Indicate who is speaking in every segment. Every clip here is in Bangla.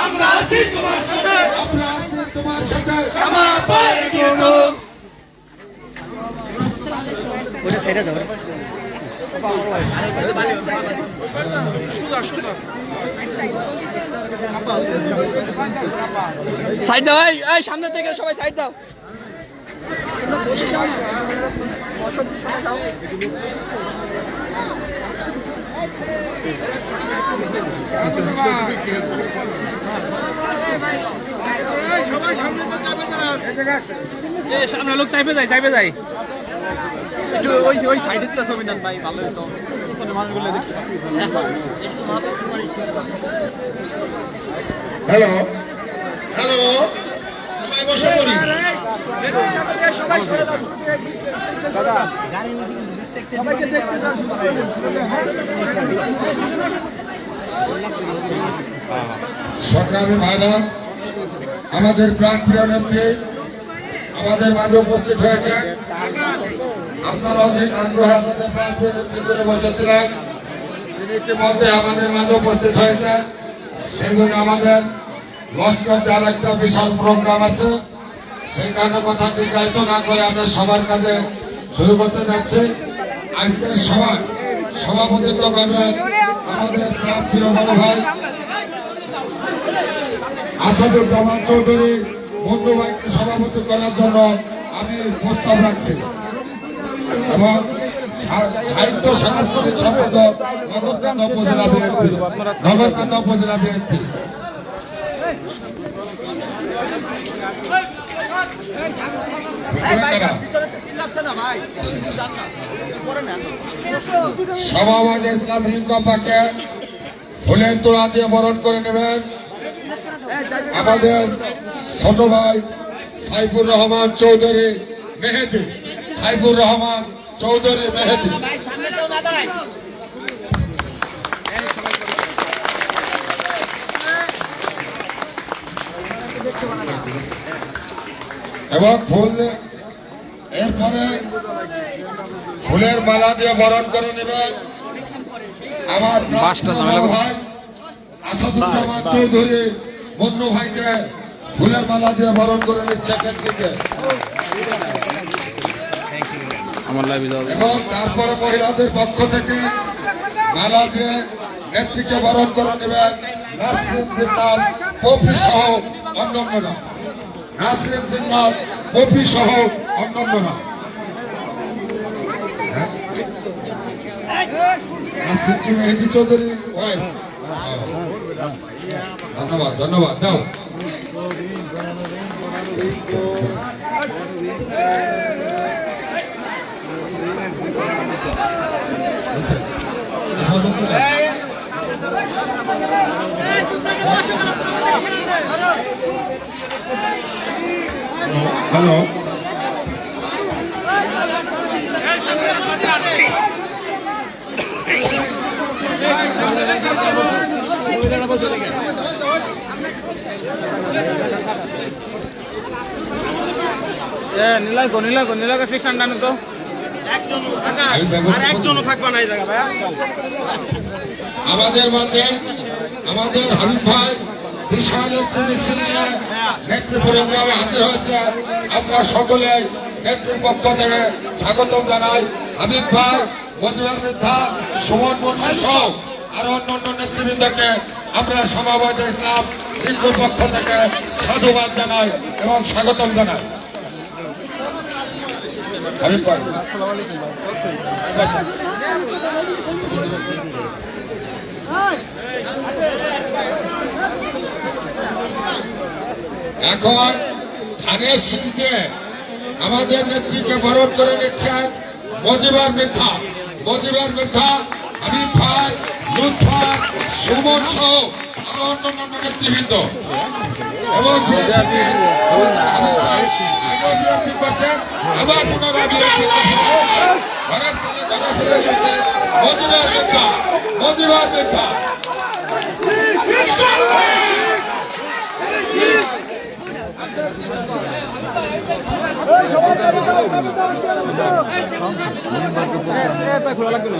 Speaker 1: আমরা আছি তোমার সাথে,
Speaker 2: আমরা আছি তোমার সাথে।
Speaker 1: আমার পায়ে গিয়ে তো
Speaker 3: সাইড দাও, এই সামনে থেকে সবাই সাইড দাও। সামনে লোক চাইবে যাই একটু ওই সাইডে তো ছবি নেন ভাই, ভালো হতো মানুষগুলো দেখতে।
Speaker 2: হ্যালো হ্যালো, সবাই বসে পড়ি। সংগ্রামী ভাইরা, আমাদের প্রাণ প্রিয় নেত্রী আমাদের মাঝে উপস্থিত হয়েছে। আপনারা অধিক আগ্রহ আপনাদের প্রাণ প্রিয় নেত্রী করে বসেছিলেন, তিনি ইতিমধ্যে আমাদের মাঝে উপস্থিত হয়েছে। সেই জন্য আমাদের লস্কর দেওয়ার একটা বিশাল প্রোগ্রাম আছে, সেই কারণে কথা দীর্ঘায়িত না করে আমরা সবার কাজে শুরু করতে যাচ্ছি। আজকের সভায় সভাপতিত্ব করবেন আমাদের প্রাণ প্রিয় বড় ভাই আসাদুজ্জামান চৌধুরী। মুন্ডু ভাইকে সভাপতি করার জন্য আমি প্রস্তাব রাখছি এবং সাহিত্য সাংস্কৃতিক সম্পাদক নগরকান্দা উপজেলা বিএনপি, নগরকান্দা উপজেলা বিএনপি। সভাপতি ইসলাম রিঙ্কাপাকে ফুলের তোড়া দিয়ে বরণ করে নেবেন আমাদের ছোট ভাই সাইফুর রহমান চৌধুরী মেহেদি। সাইফুর রহমান চৌধুরী মেহেদি। এবং এরপরে ফুলের মালা দিয়ে বরণ করে নেবেন আমার ভাই আসাদুজ্জামান চৌধুরী। মুন্নু ভাইকে ফুলের মালা দিয়ে বরণ করে নিচ্ছে নেত্রীকে। এবং তারপরে মহিলাদের পক্ষ থেকে মালা দিয়ে নেত্রীকে বরণ করে নেবেন নাসরিন জিন্নাত কফি সহ অন্যান্যরা। নাসরিন জিন্নাত কফি সহ অন্যান্যরা। নাসরিন মেহেদি চৌধুরী ভাই, ধন্যবাদ ধন্যবাদ। দাও হ্যালো
Speaker 3: নীলাকে ফিক্স আনটানো তো একজনও থাকবে না এই জায়গা ভাই।
Speaker 2: আমাদের মাঝে আমাদের হাবিব ভাই বিশাল একটি মিছিল নিয়ে নেত্রী প্রোগ্রামে হাজির হয়েছে। আমরা সকলে নেত্রীর পক্ষ থেকে স্বাগতম জানাই। হাবিব ভাই, মজিবর মিথ্যা, সুমন মুন্সি সহ আরো অন্যান্য নেতৃবৃন্দকে আমরা সমাবেত ইসলাম রিঙ্কুর পক্ষ থেকে সাধুবাদ জানাই এবং স্বাগতম জানাই। হাবিব ভাই, এখন ধানের শীষ দিয়ে আমাদের নেত্রীকে বরণ করে নিচ্ছেন মজিবর মিথ্যা। মজিবর মিথ্যা, হাবিব ভাই, লুৎফা, সুমন সহ আরো অন্যান্য নেতৃবৃন্দ এবং আমাদের হাবিব ভাই আগেও বিএনপি করতেন, আবার পুনরায় বিএনপি ঘরের ছেলে ঘরে ফিরে গেছে। মজিবর মিথ্যা, মজিবর মিথ্যা।
Speaker 3: খোলা লাগবে না।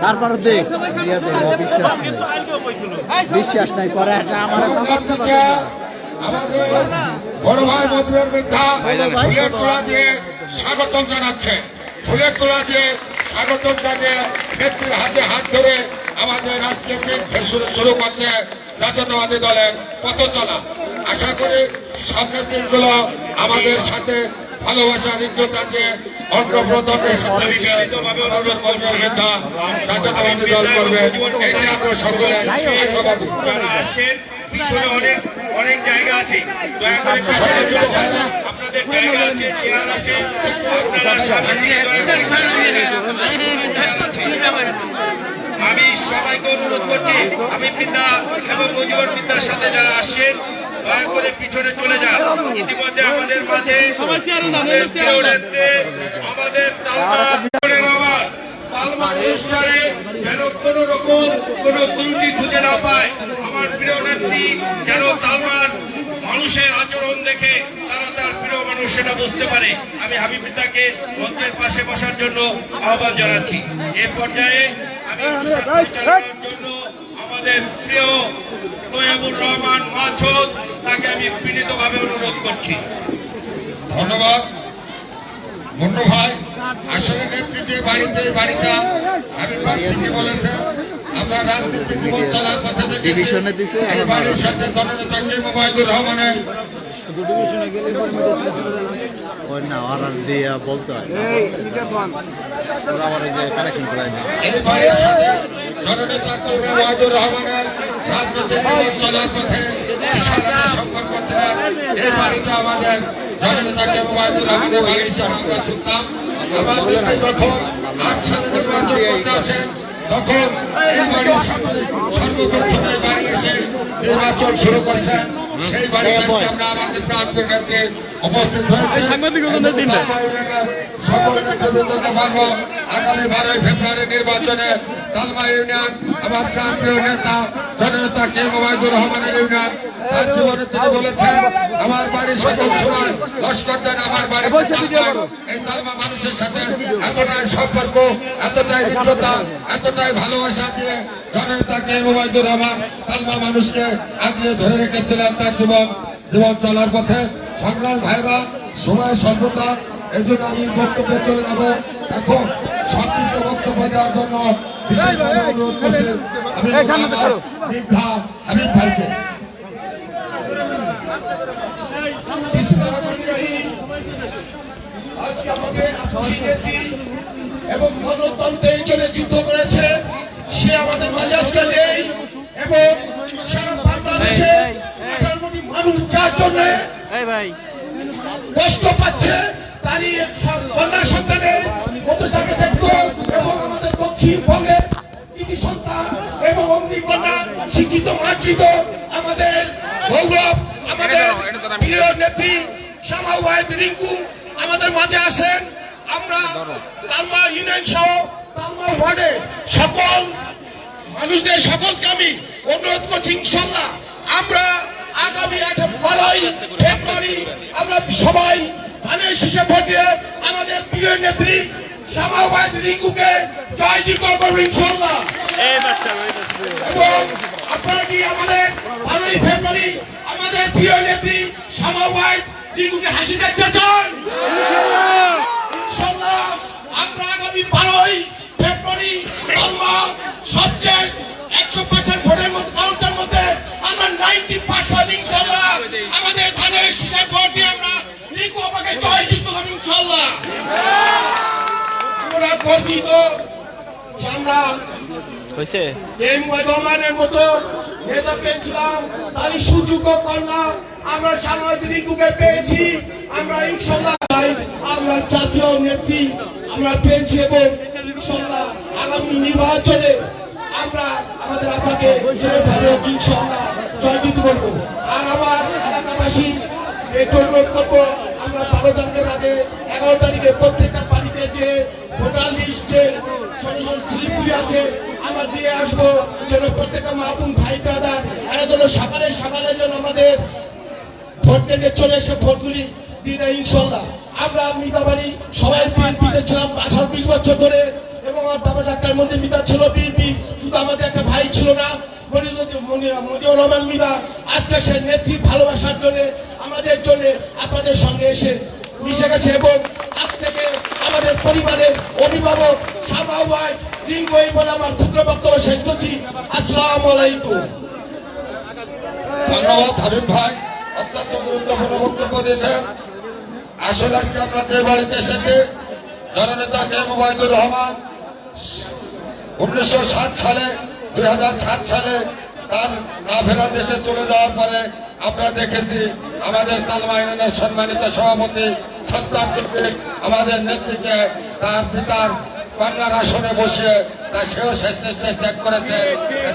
Speaker 4: তারপরে দেখ বিশ্বাস নাই পরে আমার
Speaker 2: আমাদের বড় ভাই মজুরের বৃদ্ধা ফুলের তোড়া দিয়ে স্বাগতম জানাচ্ছে। ফুলের তোড়া দিয়ে স্বাগতম জানিয়ে নেত্রীর হাতে হাত ধরে আমাদের রাজনৈতিক শুরু করছে জাতীয়তাবাদী দলের পথ চলা। আশা করি সামনের দিনগুলো আমাদের সাথে ভালোবাসা হৃদ্যতা দিয়ে অন্নপ্রদনের সাথে জাতীয়তাবাদী দল করবে, এটি আমরা সকলে আশাবাদী।
Speaker 1: যারা আসছেন পিছনে অনেক জায়গা আছে, দয়া করে পিছনে চলে যান। আপনাদের জায়গা আছে, চেয়ার আছে, আপনারা সামনে দিয়ে দয়া করে চেয়ার আছে। আমি সবাইকে অনুরোধ করছি, আমি পিতা এবং মজিবর পিতার সাথে যারা আসছেন দয়া করে পিছনে চলে যান। ইতিমধ্যে আমাদের মাঝে আমাদের প্রিয় নেত্রী, আমাদের তালমার অনুষ্ঠানে যেন কোন রকম কোন ত্রুটি খুঁজে না পায়। আমার প্রিয় নেত্রী যেন তালমার মানুষের আচরণ দেখে তারা তার প্রিয় মানুষ সেটা বুঝতে পারে। আমি হাবিব পিতাকে মঞ্চের পাশে বসার জন্য আহ্বান জানাচ্ছি। এ পর্যায়ে আমি অনুষ্ঠান পরিচালনার জন্য আমাদের প্রিয় তৈয়বুর রহমান মাছদ, তাকে আমি বিনীতভাবে অনুরোধ করছি।
Speaker 2: ধন্যবাদ মুন্নু ভাই। আসলে নেত্রী যে বাড়িতে, এই বাড়িটা আমি ঠিকই বলেছেন, আমরা রাজনীতি জীবন চলার পথে দেখেছি। এই বাড়ির সাথে জননেতা মোবাইদুর রহমানের
Speaker 4: বলতে হয়
Speaker 2: এই বাড়ির সাথে জননেতা মোবাইদুর রহমানের রাজনৈতিক জীবন চলার পথে বিশাল একটা সম্পর্ক ছিলেন। এই বাড়িটা আমাদের জননেতাকে মোবাইদুর রহমানের বাড়ি হিসাবে আমরা চুনতাম। আমার নেত্রী যখন ৮ সালে নির্বাচন করতে আসেন তখন এই বাড়ির সাথে সর্বপ্রথম এই বাড়ি এসে নির্বাচন শুরু করছেন। সেই বাড়িতে আমরা আমাদের প্রান্তের নেত্রী উপস্থিত হয়েছে। সকল নেতৃবৃন্দকে বলবো আগামী 12 ফেব্রুয়ারি নির্বাচনে তালমা ইউনিয়ন আমার প্রান্তীয় নেতা জননেতা কে মোবাইদুর রহমানের ইউনিয়ন, তার জীবনে তিনি বলেছেন আমার বাড়ির সকল সময় লস্কর দেন আমার বাড়ির এই তালমা মানুষের সাথে এতটাই সম্পর্ক, এতটাই হৃদ্যতা, এতটাই ভালোবাসা দিয়ে জননেতা কে মোবাইদুর রহমান তালমা মানুষকে আগিয়ে ধরে রেখেছিলেন তার জীবন চলার পথে। সংগ্রাম ভাইরা, সময় স্বল্পতা, এই জন্য আমি বক্তব্যে চলে যাব। এখন সংক্ষিপ্ত বক্তব্য দেওয়ার জন্য বিশেষভাবে অনুরোধ করছি আমি বৃদ্ধা হাবিব ভাইকে।
Speaker 1: আজকে আমাদের নেত্রী এবং গণতন্ত্রের জন্য যুদ্ধ করেছে, সে আমাদের মাঝে আজকে নেই এবং সারা বাংলাদেশে 18 কোটি মানুষ যার জন্য কষ্ট পাচ্ছে তারই কন্যা সন্তানের মতো যাকে দেখত এবং আমাদের দক্ষিণবঙ্গের কৃতি সন্তান এবং অগ্নিকন্যা শিক্ষিত মার্জিত আমাদের গৌরব, আমাদের প্রিয় নেত্রী শামা ওয়াহিদ রিঙ্কু আমাদের মাঝে আসেন। আমরা তালমা ইউনিয়ন সহ তালমা ওয়ার্ডে সকল মানুষদের সকলকে আমি অনুরোধ করছি, ইনশাল্লাহ আমরা আগামী 12 ফেব্রুয়ারি আমরা সবাই ধানের শীষে ভোট দিয়ে আমাদের প্রিয় নেত্রী শামা ওয়াহিদ রিঙ্কুকে জয়যুক্ত করবো ইনশাল্লাহ। এবং আপনারা কি আমাদের 12 ফেব্রুয়ারি আমাদের প্রিয় নেত্রী শামা ওয়াহিদ রিঙ্কুকে হাসি দেখতে চান? ইনশাল্লাহ আমরা আগামী 12 ফেব্রুয়ারি সবচেয়ে 100% ভোটের মধ্যে কাউন্টার মধ্যে আমরা 90% ইনশাল্লাহ আমাদের ধানের শীষে ভোট দিয়ে আমরা রিঙ্কু আমাকে জয়যুক্ত করবো ইনশাল্লাহ। আমরা গর্বিত যে আমরা এই রহমানের মতো নেতা পেয়েছিলাম, তারই সুযোগ্য কন্যা আমরা শামা ওয়াহিদ রিঙ্কুকে পেয়েছি। আমরা ইনশাল্লাহ আমরা জাতীয় নেত্রী আমরা পেয়েছি এবং ইনশাল্লাহ আগামী নির্বাচনে আমরা আমাদের আপাকে ইনশাল্লাহ জয়যুক্ত করবো। আর আমার এলাকাবাসী একটু অনুরোধ করবো, আমরা 12 তারিখের আগে 11 তারিখে প্রত্যেকটা বাড়িতে যে ভোটার লিস্টে সরাসরি স্লিপগুলি আছে আমরা দিয়ে আসবো, যেন প্রত্যেকটা মাপুন ভাই ব্রাদার এরা যেন সকালে সকালে যেন আমাদের ভোট কেন্দ্রে চলে এসে ভোটগুলি দিয়ে দেয় ইনশাল্লাহ। আমরা মিতাবাড়ি সবাই বিএনপিতে ছিলাম 18-20 বছর ধরে এবং আমার বাবা ডাক্তার মন্দির মিতা ছিল বিএনপি, শুধু আমাদের একটা ভাই ছিল না মজিবুর রহমান মিতা। আজকে সে নেত্রী ভালোবাসার জন্য আমাদের জন্য আপনাদের সঙ্গে এসে মিশে গেছে এবং আজ থেকে আমাদের পরিবারের অভিভাবক শামা ভাই রিঙ্কু এই বলে আমার ক্ষুদ্র বক্তব্য শেষ করছি। আসসালামু আলাইকুম।
Speaker 2: ধন্যবাদ হাবিব ভাই, অত্যন্ত গুরুত্বপূর্ণ বক্তব্য দিয়েছেন। আসলে আজকে আমরা যে বাড়িতে এসেছি, জননেতা কে মুবাইদুর রহমান 1907 সালে 2007 সালে তার না ফেরা দেশে চলে যাওয়ার পরে আমরা দেখেছি আমাদের তালমা ইউনিয়নের সম্মানিত সভাপতি সত্তার চৌধুরী আমাদের নেত্রীকে তার পিতার কন্যার আসনে বসিয়ে তা সেও শেষ নিঃশ্বাস ত্যাগ করেছে।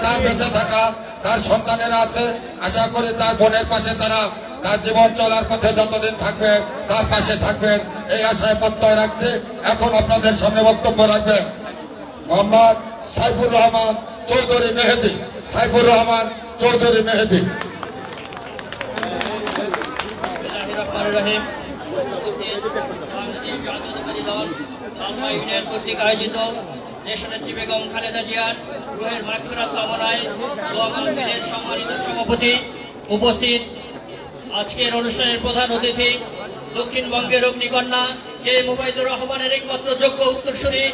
Speaker 2: তার বেঁচে থাকা তার সন্তানেরা আছে, আশা করি তার বোনের পাশে তারা তার জীবন চলার পথে যতদিন থাকবে তার পাশে থাকবেন এই আশায় প্রত্যয় রাখছে। এখন আপনাদের সামনে বক্তব্য রাখবেন মোহাম্মদ সাইফুর রহমান চৌধুরী মেহেদি। সাইফুর রহমান চৌধুরী মেহেদি।
Speaker 5: কর্তৃক আয়োজিত দেশনেত্রী বেগম খালেদা জিয়ার রুহের মাগফিরাত কামনায় দোয়া মাহফিলের সম্মানিত সভাপতি উপস্থিত, আজকের অনুষ্ঠানের প্রধান অতিথি দক্ষিণবঙ্গের অগ্নিকন্যা কে মুবাইদুর রহমানের একমাত্র যোগ্য উত্তরসূরি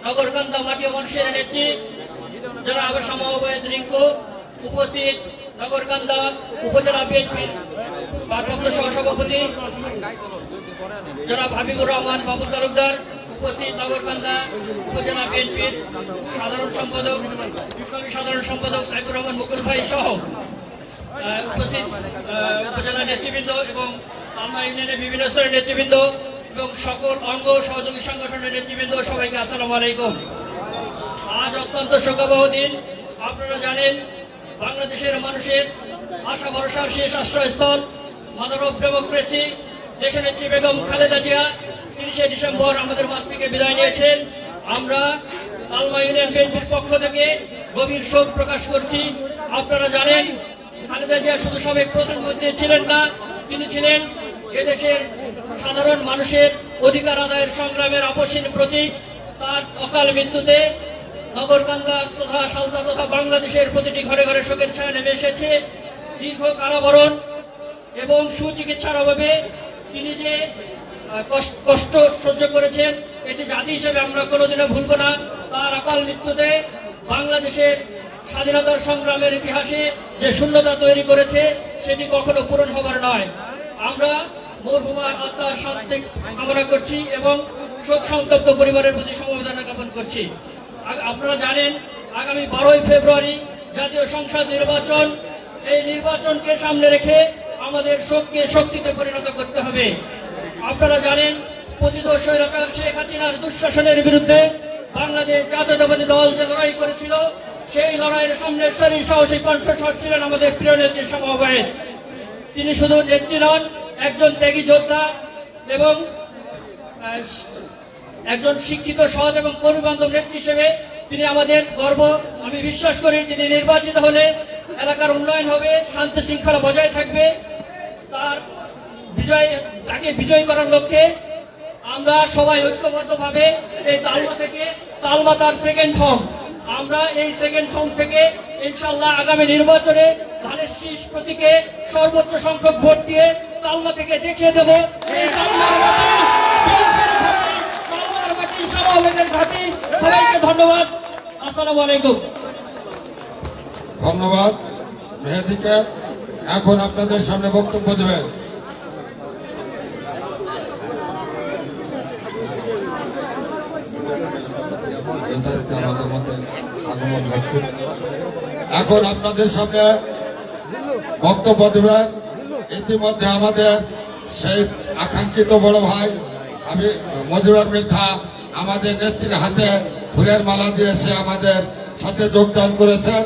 Speaker 5: নগরকান্দা মাটি মানুষের নেত্রী যারা আবার সমবায়ত রিঙ্কু, উপস্থিত নগরকান্দা উপজেলা বিএনপির ভারপ্রাপ্ত সহসভাপতি জনাব হাবিবুর রহমান বাবু তালুকদার, উপস্থিত নগরকান্দা উপজেলা বিএনপির সাধারণ সম্পাদক বিপ্লবী সাধারণ সম্পাদক সাইফুর রহমান মুকুল ভাই সহ উপস্থিত উপজেলা নেতৃবৃন্দ এবং তালমা ইউনিয়নের বিভিন্ন স্তরের নেতৃবৃন্দ এবং সকল অঙ্গ সহযোগী সংগঠনের নেতৃবৃন্দ, সবাইকে আসসালামু আলাইকুম। আজ অত্যন্ত শোকাবহ দিন। আপনারা জানেন বাংলাদেশের মানুষের আশা ভরসার শেষ আশ্রয়স্থল মাদার অফ ডেমোক্রেসি দেশনেত্রী বেগম খালেদা জিয়া 30শে ডিসেম্বর আমাদের মাঝ থেকে বিদায় নিয়েছেন। আমরা তালমা ইউনিয়ন বিএনপির পক্ষ থেকে গভীর শোক প্রকাশ করছি। আপনারা জানেন খালেদা জিয়া শুধু সাবেক প্রধানমন্ত্রী ছিলেন না, তিনি ছিলেন এদেশের সাধারণ মানুষের অধিকার আদায়ের সংগ্রামের আপসীন প্রতীক। তার অকাল মৃত্যুতে নগরকান্দা তথা সালদা তথা বাংলাদেশের প্রতিটি ঘরে ঘরে শোকের ছায়া নেমে এসেছে। দীর্ঘ কারাবরণ এবং সুচিকিৎসার অভাবে তিনি যে কষ্ট সহ্য করেছেন এটি জাতি হিসেবে আমরা কোনোদিনও ভুলব না। তার অকাল মৃত্যুতে বাংলাদেশের স্বাধীনতার সংগ্রামের ইতিহাসে যে শূন্যতা তৈরি করেছে সেটি কখনো পূরণ হবার নয়। আমরা মরহুমার আত্মার শান্তি কামনা করছি এবং শোক সন্তপ্ত পরিবারের প্রতি সমবেদনা জ্ঞাপন করছি। আপনারা জানেন আগামী 12ই ফেব্রুয়ারি জাতীয় সংসদ নির্বাচন। এই নির্বাচনকে সামনে রেখে আমাদের শোককে শক্তিতে পরিণত করতে হবে। আপনারা জানেন পতিত স্বৈরাচার শেখ হাসিনার দুঃশাসনের বিরুদ্ধে বাংলাদেশ জাতীয়তাবাদী দল যে লড়াই করেছিল, সেই লড়াইয়ের সামনে সারির সাহসী কণ্ঠস্বর ছিলেন আমাদের প্রিয় নেত্রী সমবায়ের। তিনি শুধু নেত্রী নন, একজন ত্যাগী যোদ্ধা এবং একজন শিক্ষিত সৎ এবং কর্মীবান্ধব নেত্রী হিসেবে তিনি আমাদের গর্ব। আমি বিশ্বাস করি তিনি নির্বাচিত হলে এলাকার উন্নয়ন হবে, শান্তি শৃঙ্খলা বজায় থাকবে। তাকে বিজয়ী করার লক্ষ্যে আমরা সবাই ঐক্যবদ্ধভাবে এই তালমা তার সেকেন্ড হোম, আমরা এই সেকেন্ড হোম থেকে ইনশাল্লাহ আগামী নির্বাচনে ধানের শীষ প্রতীকে সর্বোচ্চ সংখ্যক ভোট দিয়ে তালমা থেকে দেখিয়ে দেব এই তালমার মাটি সমাবেশের ঘাঁটি। সবাইকে ধন্যবাদ। আসসালামু আলাইকুম।
Speaker 2: ধন্যবাদ মেহেদিকে। এখন আপনাদের সামনে বক্তব্য দেবেন আমাদের মধ্যে আগমন করছে। এখন আপনাদের সামনে বক্তব্য দেবেন ইতিমধ্যে আমাদের সেই আকাঙ্ক্ষিত বড় ভাই আমি মজিবুর মিথ্যা আমাদের নেত্রীর হাতে ফুলের মালা দিয়ে সে আমাদের সাথে যোগদান করেছেন।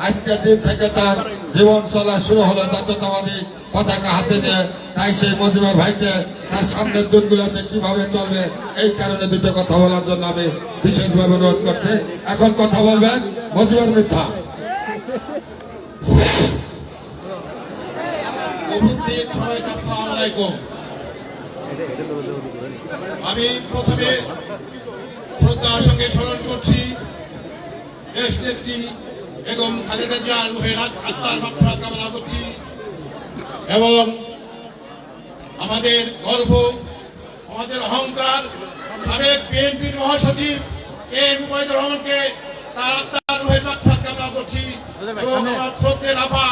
Speaker 2: আজকের দিন থেকে তার জীবন চলা শুরু হলো জাতীয়তাবাদী পতাকা হাতে নিয়ে। তাই সেই মজিবুর ভাইকে তার সামনের দিনগুলো সে কিভাবে চলবে এই কারণে দুটো কথা বলার জন্য আমি বিশেষভাবে অনুরোধ করছি। এখন কথা বলবেন মজিবুর মিথ্যা।
Speaker 1: উপস্থিত সবাইকে আসসালামু আলাইকুম। আমি প্রথমে শ্রদ্ধার সঙ্গে স্মরণ করছি দেশ নেত্রী বেগম খালেদা জিয়ার রুহের আত্মার মাত্রা কামনা করছি এবং আমাদের গর্ব, আমাদের অহংকার সাবেক বিএনপির মহাসচিব এম উবাইদুর রহমানকে তার আত্মার রুহের মাত্রা কামনা করছি এবং আমার শ্রদ্ধের আপা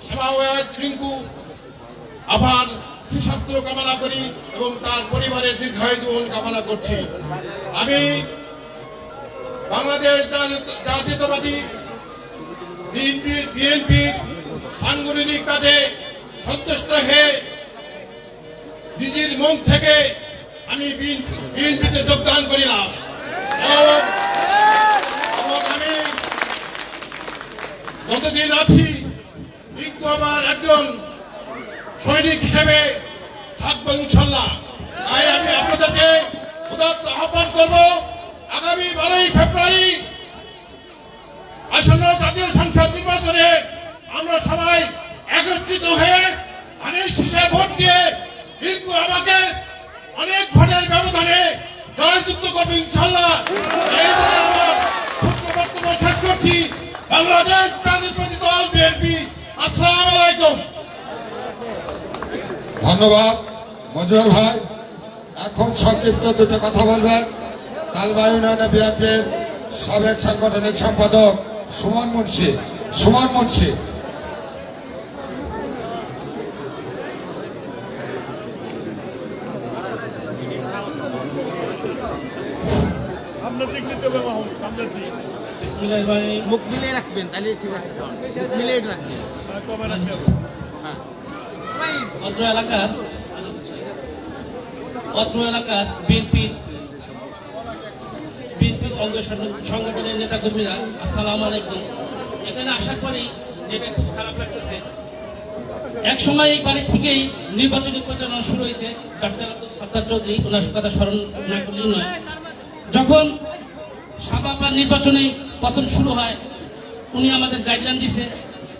Speaker 1: সেমাওয়াত রিঙ্কু আবার সুস্বাস্থ্য কামনা করি এবং তার পরিবারের দীর্ঘায়ু জীবন কামনা করছি। আমি বাংলাদেশ জাতীয়তাবাদী বিএনপির সাংগঠনিক কাজে সন্তুষ্ট হয়ে নিজের মন থেকে আমি বিএনপিতে যোগদান করিলাম এবং আমি যতদিন আছি বিজ্ঞ আমার একজন সৈনিক হিসেবে থাকবো ইনশাল্লাহ। তাই আমি আপনাদেরকে উদাত্ত আহ্বান করব, আগামী 12ই ফেব্রুয়ারি আসন্ন জাতীয় সংসদ নির্বাচনে আমরা সবাই একত্রিত হয়ে ধানের শীষে ভোট দিয়ে বিজ্ঞ আমাকে অনেক ভোটের ব্যবধানে জয়যুক্ত করবে ইনশাল্লাহ। এই বলে আমার ক্ষুদ্র বক্তব্য শেষ করছি। বাংলাদেশ জাতীয়তাবাদী দল বিএনপি। আসসালামু আলাইকুম।
Speaker 2: ধন্যবাদ মজুর ভাই। এখন সংক্ষিপ্ত দুটো কথা বলবেন তালবা ইউনিয়নে বিএনপির সাবেক সাংগঠনিক সম্পাদক সুমন মুন্সি। সুমন মুন্সি।
Speaker 3: মুখ মিলিয়ে রাখবেন তাহলে ঠিক আছে, মুখ মিলিয়ে রাখবেন।
Speaker 5: অত্র এলাকার বিএনপির অঙ্গ সংগঠনের নেতাকর্মীরা আসসালামু আলাইকুম। এখানে আসার পরেই যেটা খুব খারাপ লাগতেছে, এক সময় এই বাড়ি থেকেই নির্বাচনী প্রচারণা শুরু হয়েছে। ডক্টর আব্দুল সত্তার চৌধুরী, ওনার কথা স্মরণ না করলেই নয়। যখন সাবাপার নির্বাচনে পতন শুরু হয়, উনি আমাদের গাইডলাইন দিছে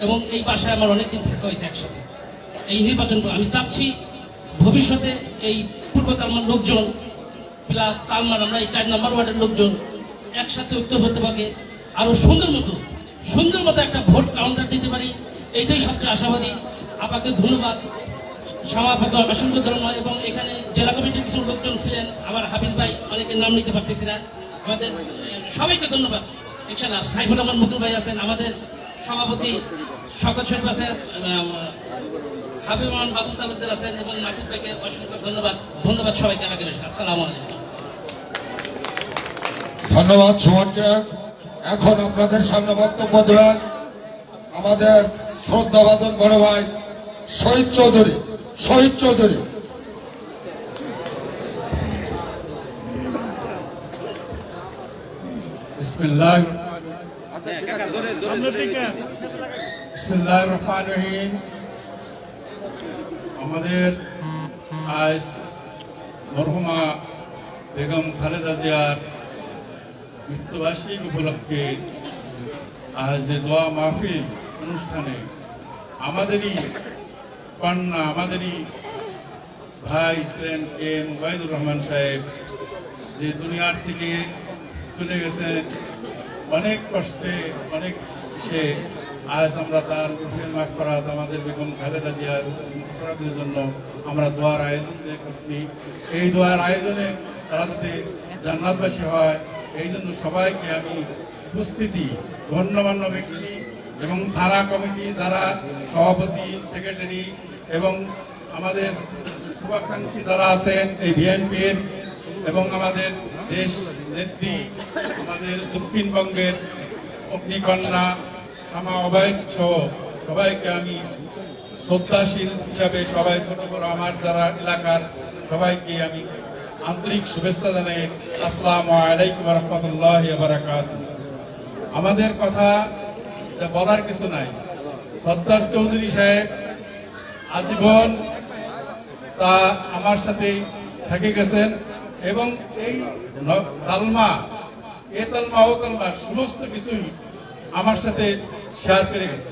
Speaker 5: এবং এই বাসায় আমার অনেকদিন থাকা হয়েছে একসাথে। এই নির্বাচন আমি চাচ্ছি ভবিষ্যতে এই পূর্ব তালমার লোকজন প্লাস তালমার আমরা এই 4 নম্বর ওয়ার্ডের লোকজন একসাথে ঐক্যবদ্ধ ভাবে আরো সুন্দর মতো একটা ভোট কাউন্টার দিতে পারি, এইটাই সবচেয়ে আশাবাদী। আপনাকে ধন্যবাদ, সভাপতি অসংখ্য ধন্যবাদ। এবং এখানে জেলা কমিটির কিছু লোকজন ছিলেন, আমার হাফিজ ভাই, অনেকের নাম নিতে পারতেছি না, আমাদের সবাইকে ধন্যবাদ। ইনশাআল্লাহ সাইফুল রহমান মুকুল ভাই আছেন, আমাদের সভাপতি শওকত শরীফ আছেন, হাবিব রহমান বাবু তালুকদার আছেন এবং নাসির ভাইকে অসংখ্য ধন্যবাদ সবাইকে আগে। আসসালামু আলাইকুম।
Speaker 2: ধন্যবাদ সুমনকে। এখন আপনাদের সামনে বক্তব্য দেবেন আমাদের শ্রদ্ধাভাজন বড় ভাই শহীদ চৌধুরী।
Speaker 6: বিসমিল্লাহির রহমানির রহিম। আমাদের আজ মরহুমা বেগম খালেদা জিয়ার মৃত্যুবার্ষিকী উপলক্ষে আজ যে দোয়া মাহফিল অনুষ্ঠানে আমাদেরই কন্যা, আমাদেরই ভাই ছিলেন এম উবাইদুর রহমান সাহেব, যে দুনিয়ার থেকে চলে গেছেন অনেক কষ্টে, অনেক সে আজ আমরা তার রুহের মাগফিরাত আমাদের বেগম খালেদা জিয়ার মাগফিরাতের জন্য আমরা দোয়ার আয়োজন করছি। এই দোয়ার আয়োজনে তারা যাতে জান্নাতবাসী হয়, এই জন্য সবাইকে আমি উপস্থিতি গণ্যমান্য ব্যক্তি এবং থানা কমিটি যারা সভাপতি, সেক্রেটারি এবং আমাদের শুভাকাঙ্ক্ষী যারা আছেন এই বিএনপির এবং আমাদের দেশ নেত্রী, আমাদের দক্ষিণবঙ্গের অগ্নিকন্যা শামা ওবায়দ সহ সবাইকে আমি শ্রদ্ধাশীল হিসাবে সবাই ছোট বড় আমার যারা এলাকার সবাইকে আমি আন্তরিক শুভেচ্ছা জানাই। আসসালামু আলাইকুম ওয়া রাহমাতুল্লাহি ওয়া বারাকাতুহু। আমাদের কথা বলার কিছু নাই। সত্তার চৌধুরী সাহেব আজীবন তা আমার সাথে থেকে গেছেন এবং এই তালমা, এ তালমা ও তালমা সমস্ত কিছুই আমার সাথে শেয়ার করে গেছে।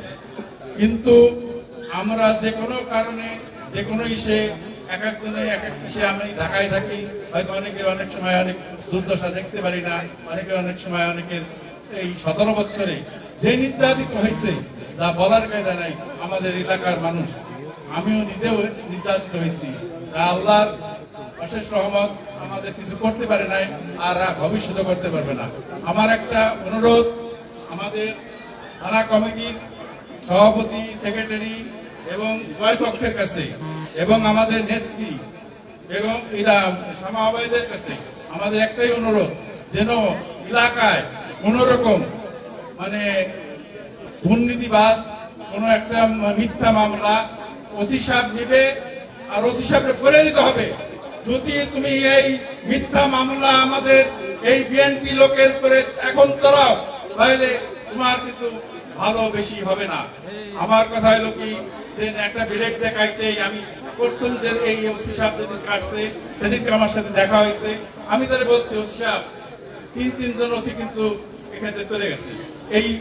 Speaker 6: কিন্তু আমরা যে কোনো কারণে যে কোনো ইসে এক একজনে এক এক বিষয়ে, আমি ঢাকায় থাকি, হয়তো অনেকে অনেক সময় অনেক দুর্দশা দেখতে পারি না, অনেকে অনেক সময় অনেকের এই 17 বছরে যে নির্যাতিত হয়েছে যা বলার কায়দা নাই আমাদের এলাকার মানুষ। আমিও নিজেও নির্যাতিত হয়েছি। আল্লাহর অশেষ রহমত, আমাদের কিছু করতে পারে নাই, আর ভবিষ্যতে করতে পারবে না। আমার একটা অনুরোধ আমাদের থানা কমিটির সভাপতি, সেক্রেটারি এবং উভয় পক্ষের কাছে, এবং আমাদের নেত্রী এবং এরা সমাবেশদের কাছে আমাদের একটাই অনুরোধ, যেন এলাকায় কোন রকম মানে দুর্নীতিবাজ কোন একটা মিথ্যা মামলা ওসি সাহেব নেবে আর ওসি সাহেবকে করে দিতে হবে। যদি তুমি এই মিথ্যা মামলা আমাদের এই বিএনপি লোকের করে এখন চালাও, তাহলে তোমার কিন্তু ভালো বেশি হবে না। আমার কথা হলো কি, যে একটা ব্রেক দেখাইতেই আমি করতাম যে এই ওসি সাহেব যেদিন কাটছে সেদিনকে আমার সাথে দেখা হয়েছে, আমি তাহলে বলছি ওসি সাহেব 3-3 ওসি কিন্তু এখান থেকে চলে গেছে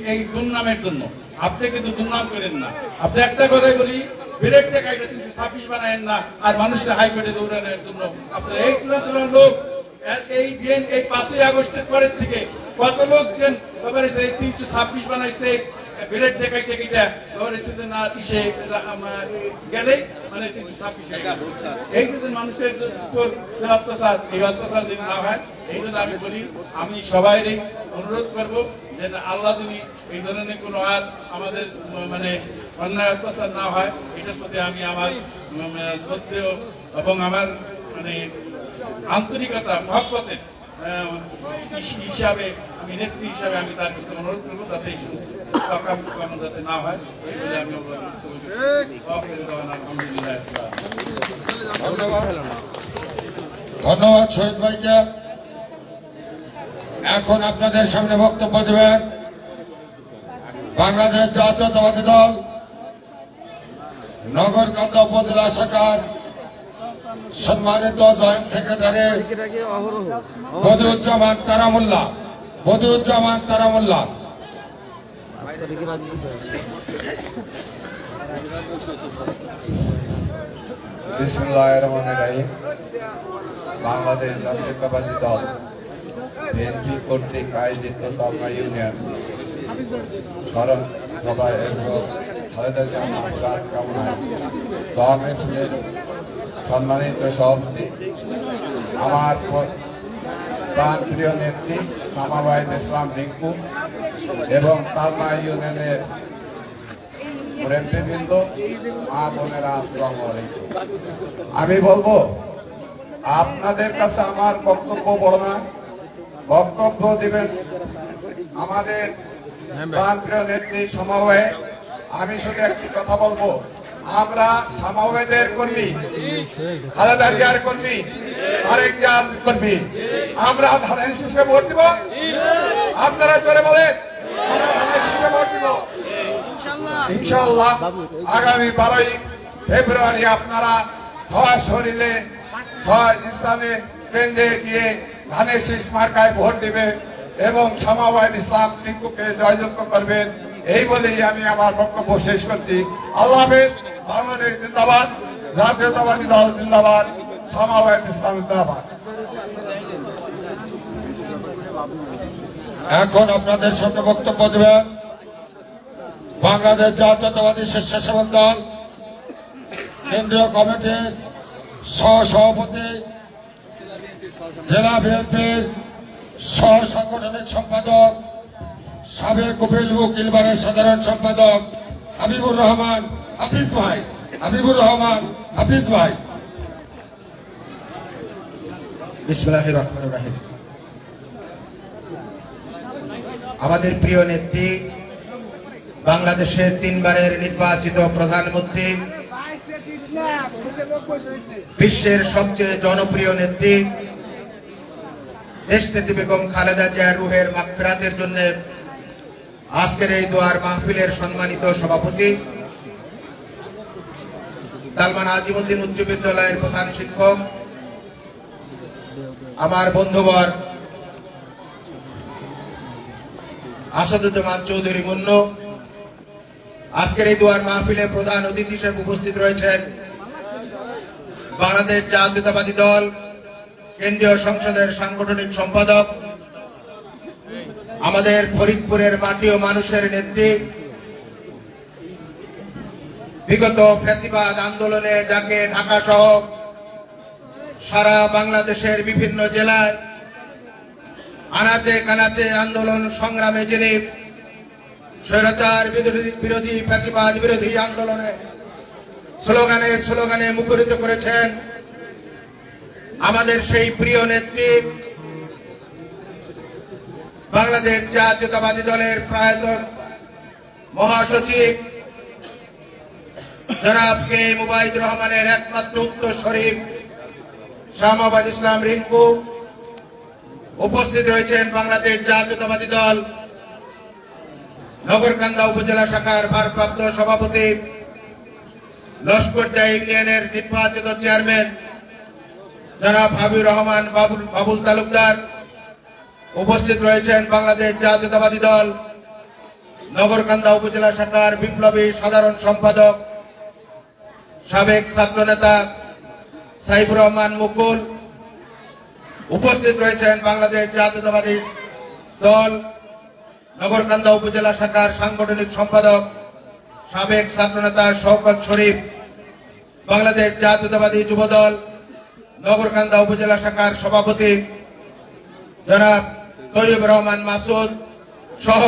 Speaker 6: এই দুর্নামের জন্য। আপনি কিন্তু দুর্নাম করেন না। আপনি একটা কথাই বলি, ব্রেক দেখাইতে 326 বানায়েন না, আর মানুষের হাইকোর্টে দৌড়ানোর জন্য আপনার এই লোক এই 5ই আগস্টের পরের থেকে কত লোক যেন ব্যাপারে 326 বানাইছে, ব্রেক দেখাইতে গিয়ে ব্যাপারে না ইসে গেলে মানে 326 এই যে মানুষের উপর অত্যাচার, এই অত্যাচার যদি না হয়, এই জন্য আমি বলি, আমি সবাইরই অনুরোধ করবো যে আল্লাহ যদি এই ধরনের কোনো আয়াত আমাদের মানে অন্যায় অত্যাচার না হয়, এটার প্রতি আমি আমার শ্রদ্ধেয় এবং আমার মানে আন্তরিকতা মহব্বতের হিসাবে, আমি নেত্রী হিসাবে আমি তার কাছে অনুরোধ করবো যাতে এই সমস্ত কর্ম যাতে না হয়। এই বলে আমি আলহামদুলিল্লাহ।
Speaker 2: ধন্যবাদ শহীদ ভাইকে। এখন আপনাদের সামনে বক্তব্য দেবেন বাংলাদেশ জাতীয়তাবাদী দল নগরকান্দা উপজেলা শাখার সম্মানিত জয়েন্ট সেক্রেটারি বদিউজ্জামান তারামুল্লাহ।
Speaker 7: বিসমিল্লাহির রহমানির রহিম। বাংলাদেশ জাতীয়তাবাদী দল বিএনপি কর্তৃক আয়োজিত তালমা ইউনিয়ন স্মরণ সভায় এবং খালেদা জিয়ার প্রাণ কামনায় দোয়া সম্মানিত সভাপতি, আমার প্রাণ প্রিয় নেত্রী সামাওয়াহিদ ইসলাম রিঙ্কু এবং তালমা ইউনিয়নের মুরব্বিবৃন্দ, মা বোনেরা, আসসালামু আলাইকুম। আমি বলবো, আপনাদের কাছে আমার বক্তব্য বড় না, বক্তব্য দিবেন আমাদের প্রাণপ্রিয় নেত্রী সমবায়ে। আমি শুধু একটি কথা বলবো, আমরা সমবায়ের কর্মী, খালেদা জিয়ার কর্মী, তারেক জিয়ার কর্মী। আমরা ধানের শীষে ভোট দিব। আপনারা জোরে বলেন, আমরা ধানের শীষে ভোট দিব ইনশাআল্লাহ। আগামী 12ই ফেব্রুয়ারি আপনারা শরীরে ইসলামী কেন্দ্রে গিয়ে ধানের শীষ মার্কায় ভোট দিবে এবং সামাওয়াহিদ ইসলাম রিঙ্কুকে জয়যুক্ত করবেন। এই বলেই আমি আমার বক্তব্য শেষ করছি। আল্লাহ হাফেজ। বাংলাদেশ জিন্দাবাদ, জাতীয়তাবাদী দল জিন্দাবাদ, সামাওয়াহিদ ইসলাম জিন্দাবাদ।
Speaker 2: এখন আপনাদের সামনে বক্তব্য দেবেন বাংলাদেশ জাতীয়তাবাদী স্বেচ্ছাসেবক দল কেন্দ্রীয় কমিটির সহ-সভাপতি, জেলা বিএনপির সহ সাংগঠনিক সম্পাদক, সাবেক উকিল বারের সাধারণ সম্পাদক হাবিবুর রহমান হাফিজ ভাই।
Speaker 8: বিসমিল্লাহির রহমানির রহিম। আমাদের প্রিয় নেত্রী, বাংলাদেশের 3 বারের নির্বাচিত প্রধানমন্ত্রী, বিশ্বের সবচেয়ে জনপ্রিয় নেত্রী, দেশনেত্রী বেগম খালেদা জিয়ার রুহের মাগফিরাতের জন্য আজকের এই দোয়ার মাহফিলের সম্মানিত সভাপতি, তালমান আজিমউদ্দিন উচ্চ বিদ্যালয়ের প্রধান শিক্ষক, আমার বন্ধুবর আসাদুজ্জামান চৌধুরী মুন্নু, আজকের এই দোয়ার মাহফিলে প্রধান অতিথি হিসেবে উপস্থিত রয়েছেন বাংলাদেশ জাতীয়তাবাদী দল কেন্দ্রীয় সংসদের সাংগঠনিক সম্পাদক, আমাদের ফরিদপুরের মাটি ও মানুষের নেত্রী, বিগত ফ্যাসিবাদ আন্দোলনে যাকে ঢাকা সহ সারা বাংলাদেশের বিভিন্ন জেলায় আনাচে কানাচে আন্দোলন সংগ্রামে যিনি স্বৈরাচার বিরোধী ফ্যাসিবাদ বিরোধী আন্দোলনে স্লোগানে স্লোগানে মুখরিত করেছেন, আমাদের সেই প্রিয় নেত্রী, বাংলাদেশ জাতীয়তাবাদী দলের প্রয়াত মহাসচিব জনাব কে মুবাইদুর রহমানের একমাত্র উত্তরসূরি শাহমাবাদ ইসলাম রিঙ্কু, উপস্থিত রয়েছেন বাংলাদেশ জাতীয়তাবাদী দল নগরকান্দা উপজেলা শাখার ভারপ্রাপ্ত সভাপতি, লস্করদা ইউনিয়নের নির্বাচিত চেয়ারম্যান জনাব হাবিবুর রহমান বাবুল তালুকদার, উপস্থিত রয়েছেন বাংলাদেশ জাতীয়তাবাদী দল নগরকান্দা উপজেলা শাখার বিপ্লবী সাধারণ সম্পাদক সাবেক ছাত্রনেতা সাইফুর রহমান মুকুল, উপস্থিত রয়েছেন বাংলাদেশ জাতীয়তাবাদী দল নগরকান্দা উপজেলা শাখার সাংগঠনিক সম্পাদক সাবেক ছাত্রনেতা শওকত শরীফ, বাংলাদেশ জাতীয়তাবাদী যুবদল নগরকান্দা উপজেলা শাখার সভাপতি জনাব তৈয়ব রহমান মাসুদ সহ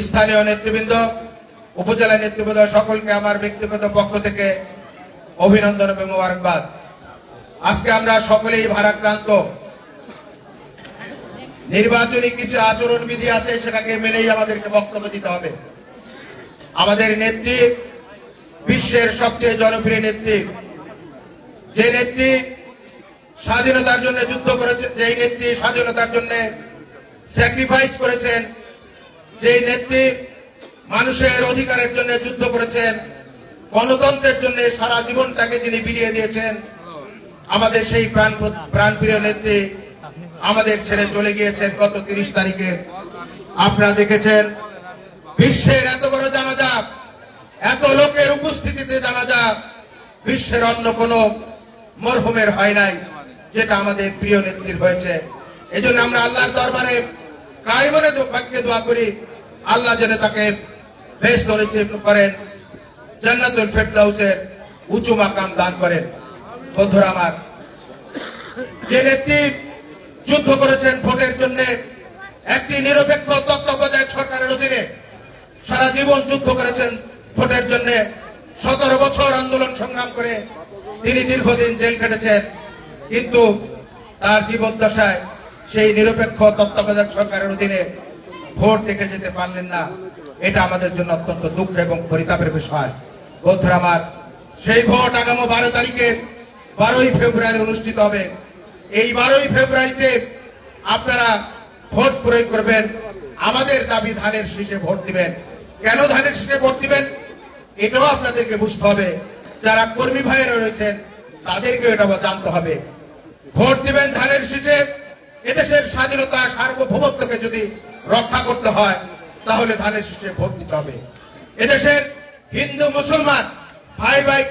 Speaker 8: স্থানীয় নেতৃবৃন্দ, উপজেলা নেতৃবৃন্দ সকলকে আমার ব্যক্তিগত পক্ষ থেকে অভিনন্দন এবং মোবারকবাদ। আজকে আমরা সকলেই ভারাক্রান্ত, নির্বাচনী কিছু আচরণ বিধি আছে, সেটাকে মেনেই আমাদেরকে বক্তব্য দিতে হবে। আমাদের নেত্রী বিশ্বের সবচেয়ে জনপ্রিয় নেত্রী, যে নেত্রী স্বাধীনতার জন্য যুদ্ধ করেছে, যেই নেত্রী স্বাধীনতার জন্য স্যাক্রিফাইস করেছেন, যেই নেত্রী মানুষের অধিকারের জন্য যুদ্ধ করেছেন, গণতন্ত্রের জন্য সারা জীবনটাকে যিনি বিলিয়ে দিয়েছেন, আমাদের সেই প্রাণপ্রিয় নেত্রী আমাদের ছেড়ে চলে গিয়েছেন গত 30 তারিখে। আপনারা দেখেছেন বিশ্বের এত বড় জানাজা, এত লোকের উপস্থিতিতে জানাজা বিশ্বের অন্য কোন মরহুমের হয় নাই, যেটা আমাদের প্রিয় নেত্রীর হয়েছে। এজন্য আমরা আল্লাহর দরবারে কায়মনে বাক্যে দোয়া করি, আল্লাহ যেন তাকে বেহেশত নসিব করেন, জান্নাতুল ফেরদাউসের উঁচু মাকাম দান করেন। বন্ধুরা আমার, যে নেত্রী যুদ্ধ করেছেন ভোটের জন্য, একটি নিরপেক্ষ তত্ত্বাবধায়ক সরকারের অধীনে সারা জীবন যুদ্ধ করেছেন ভোটের জন্য, 17 বছর আন্দোলন সংগ্রাম করে তিনি দীর্ঘদিন জেল খেটেছেন, কিন্তু তার জীবদ্দশায় সেই নিরপেক্ষ তত্ত্বাবধায়ক সরকারের অধীনে ভোট দেখে যেতে পারলেন না। এটা আমাদের জন্য অত্যন্ত দুঃখ এবং পরিতাপের বিষয়। বন্ধুরা আমার, সেই ভোট আগামী 12 তারিখে 12ই ফেব্রুয়ারি অনুষ্ঠিত হবে। এই 12ই ফেব্রুয়ারিতে আপনারা ভোট প্রয়োগ করবেন। আমাদের দাবি ধানের শীষে ভোট দিবেন। কেন ধানের শীষে ভোট দিবেন এটাও আপনাদেরকে বুঝতে হবে। যারা কর্মী ভাইয়েরা রয়েছেন তাদেরকে এটা জানতে হবে। ভোট দিবেন ধানের শীষে। এদেশের স্বাধীনতা সার্বভৌমত্বকে যদি রক্ষা করতে হয় তাহলে ধানের শীষে ভোট দিতে হবে। এদেশের হিন্দু মুসলমান ভাই ভাই,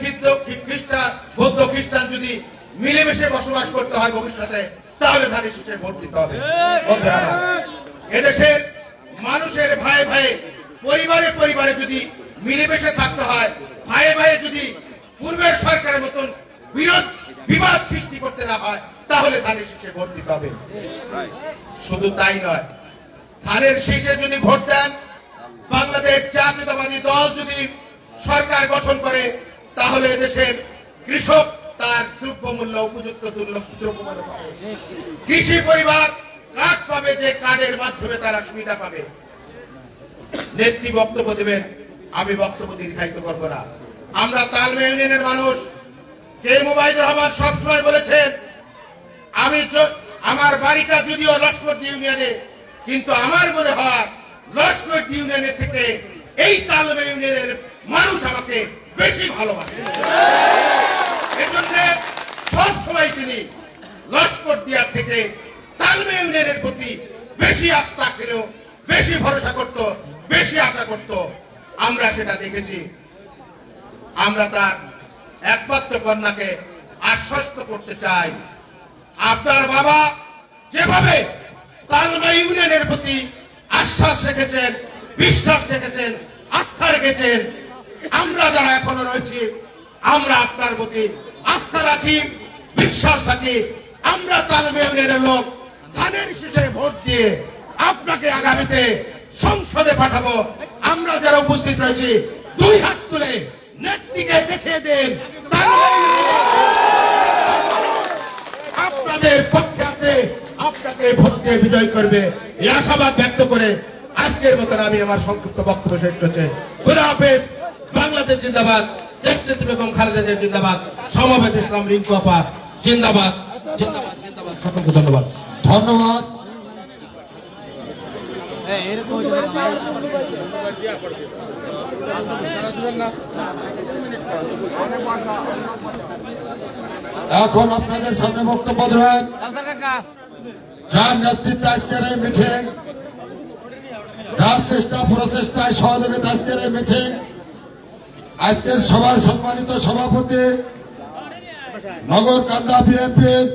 Speaker 8: খ্রিস্টান বৌদ্ধ খ্রিস্টান যদি মিলেমিশে বসবাস করতে হয় ভবিষ্যতে, তাহলে ধানের শীষে ভোট দিতে হবে। বন্ধুরা, এদেশের মানুষের ভাই ভাই, পরিবারে পরিবারে যদি মিলেমিশে থাকতে হয়, ভাই ভাই যদি পূর্বের সরকারের মতন বিবাদ সৃষ্টি করতে না হয়, তাহলে ধানের শীষে ভোট দিতে হবে। শুধু তাই নয়, ধানের শীষে যদি ভোট দেন, বাংলাদেশ জাতীয়তাবাদী দল যদি সরকার গঠন করে, তাহলে দেশের কৃষক তার দ্রব্যমূল্য উপযুক্ত দ্রব্যমূল্য পাবে। কৃষি পরিবার কার্ড পাবে, যে কার্ডের মাধ্যমে তারা সুবিধা পাবে। নেত্রী বক্তব্য দেবেন, আমি বক্তব্য দীর্ঘায়িত করবো না। আমরা তালমে ইউনিয়নের মানুষ। কে মুবাইদুর রহমান সবসময় বলেছেন, আমার বাড়িটা যদিও লস্করদী ইউনিয়নে, কিন্তু আমার মনে হয় লস্করদী ইউনিয়নের থেকে এই তালমে ইউনিয়নের মানুষ আমাকে বেশি ভালোবাসে। এজন্য সবসময় তিনি লস্করদিয়ার থেকে তালমে ইউনিয়নের প্রতি বেশি আস্থা ছিল, বেশি ভরসা করত, বেশি আশা করত। আমরা সেটা দেখেছি। আমরা তার একমাত্র কন্যাকে আশ্বস্ত করতে চাই, আপনার বাবা যেভাবে তালমা ইউনিয়নের প্রতি আশ্বাস রেখেছেন, বিশ্বাস রেখেছেন, আস্থা রেখেছেন, আমরা যারা এখনো রয়েছি আমরা আপনার প্রতি আস্থা রাখি, বিশ্বাস রাখি। আমরা তালমা ইউনিয়নের লোক ধানের শীষে ভোট দিয়ে আপনাকে আগামীতে সংসদে পাঠাবো। আমরা যারা উপস্থিত রয়েছি দুই হাত তুলে নেত্রীকে দেখিয়ে দেন আপনাদের পক্ষে আছে, আপনাকে ভোট দিয়ে বিজয় করবে এই আশাবাদ ব্যক্ত করে আজকের মতন আমি আমার সংক্ষিপ্ত বক্তব্য শেষ করছি। খুদা হাফেজ। বাংলাদেশ জিন্দাবাদ, দেশনেত্রী বেগম খালেদা জিয়া জিন্দাবাদ, সমবেত ইসলাম রিঙ্কু আপা জিন্দাবাদ, জিন্দাবাদ, জিন্দাবাদ। সকলকে ধন্যবাদ।
Speaker 2: ধন্যবাদ। এখন আপনাদের সামনে বক্তব্য দেবেন যার নেতৃত্বে আজকের এই মিটিং, যার চেষ্টা প্রচেষ্টায় সহযোগিতা আজকের এই মিটিং, আজকের সভার সম্মানিত সভাপতি নগরকান্দা বিএনপির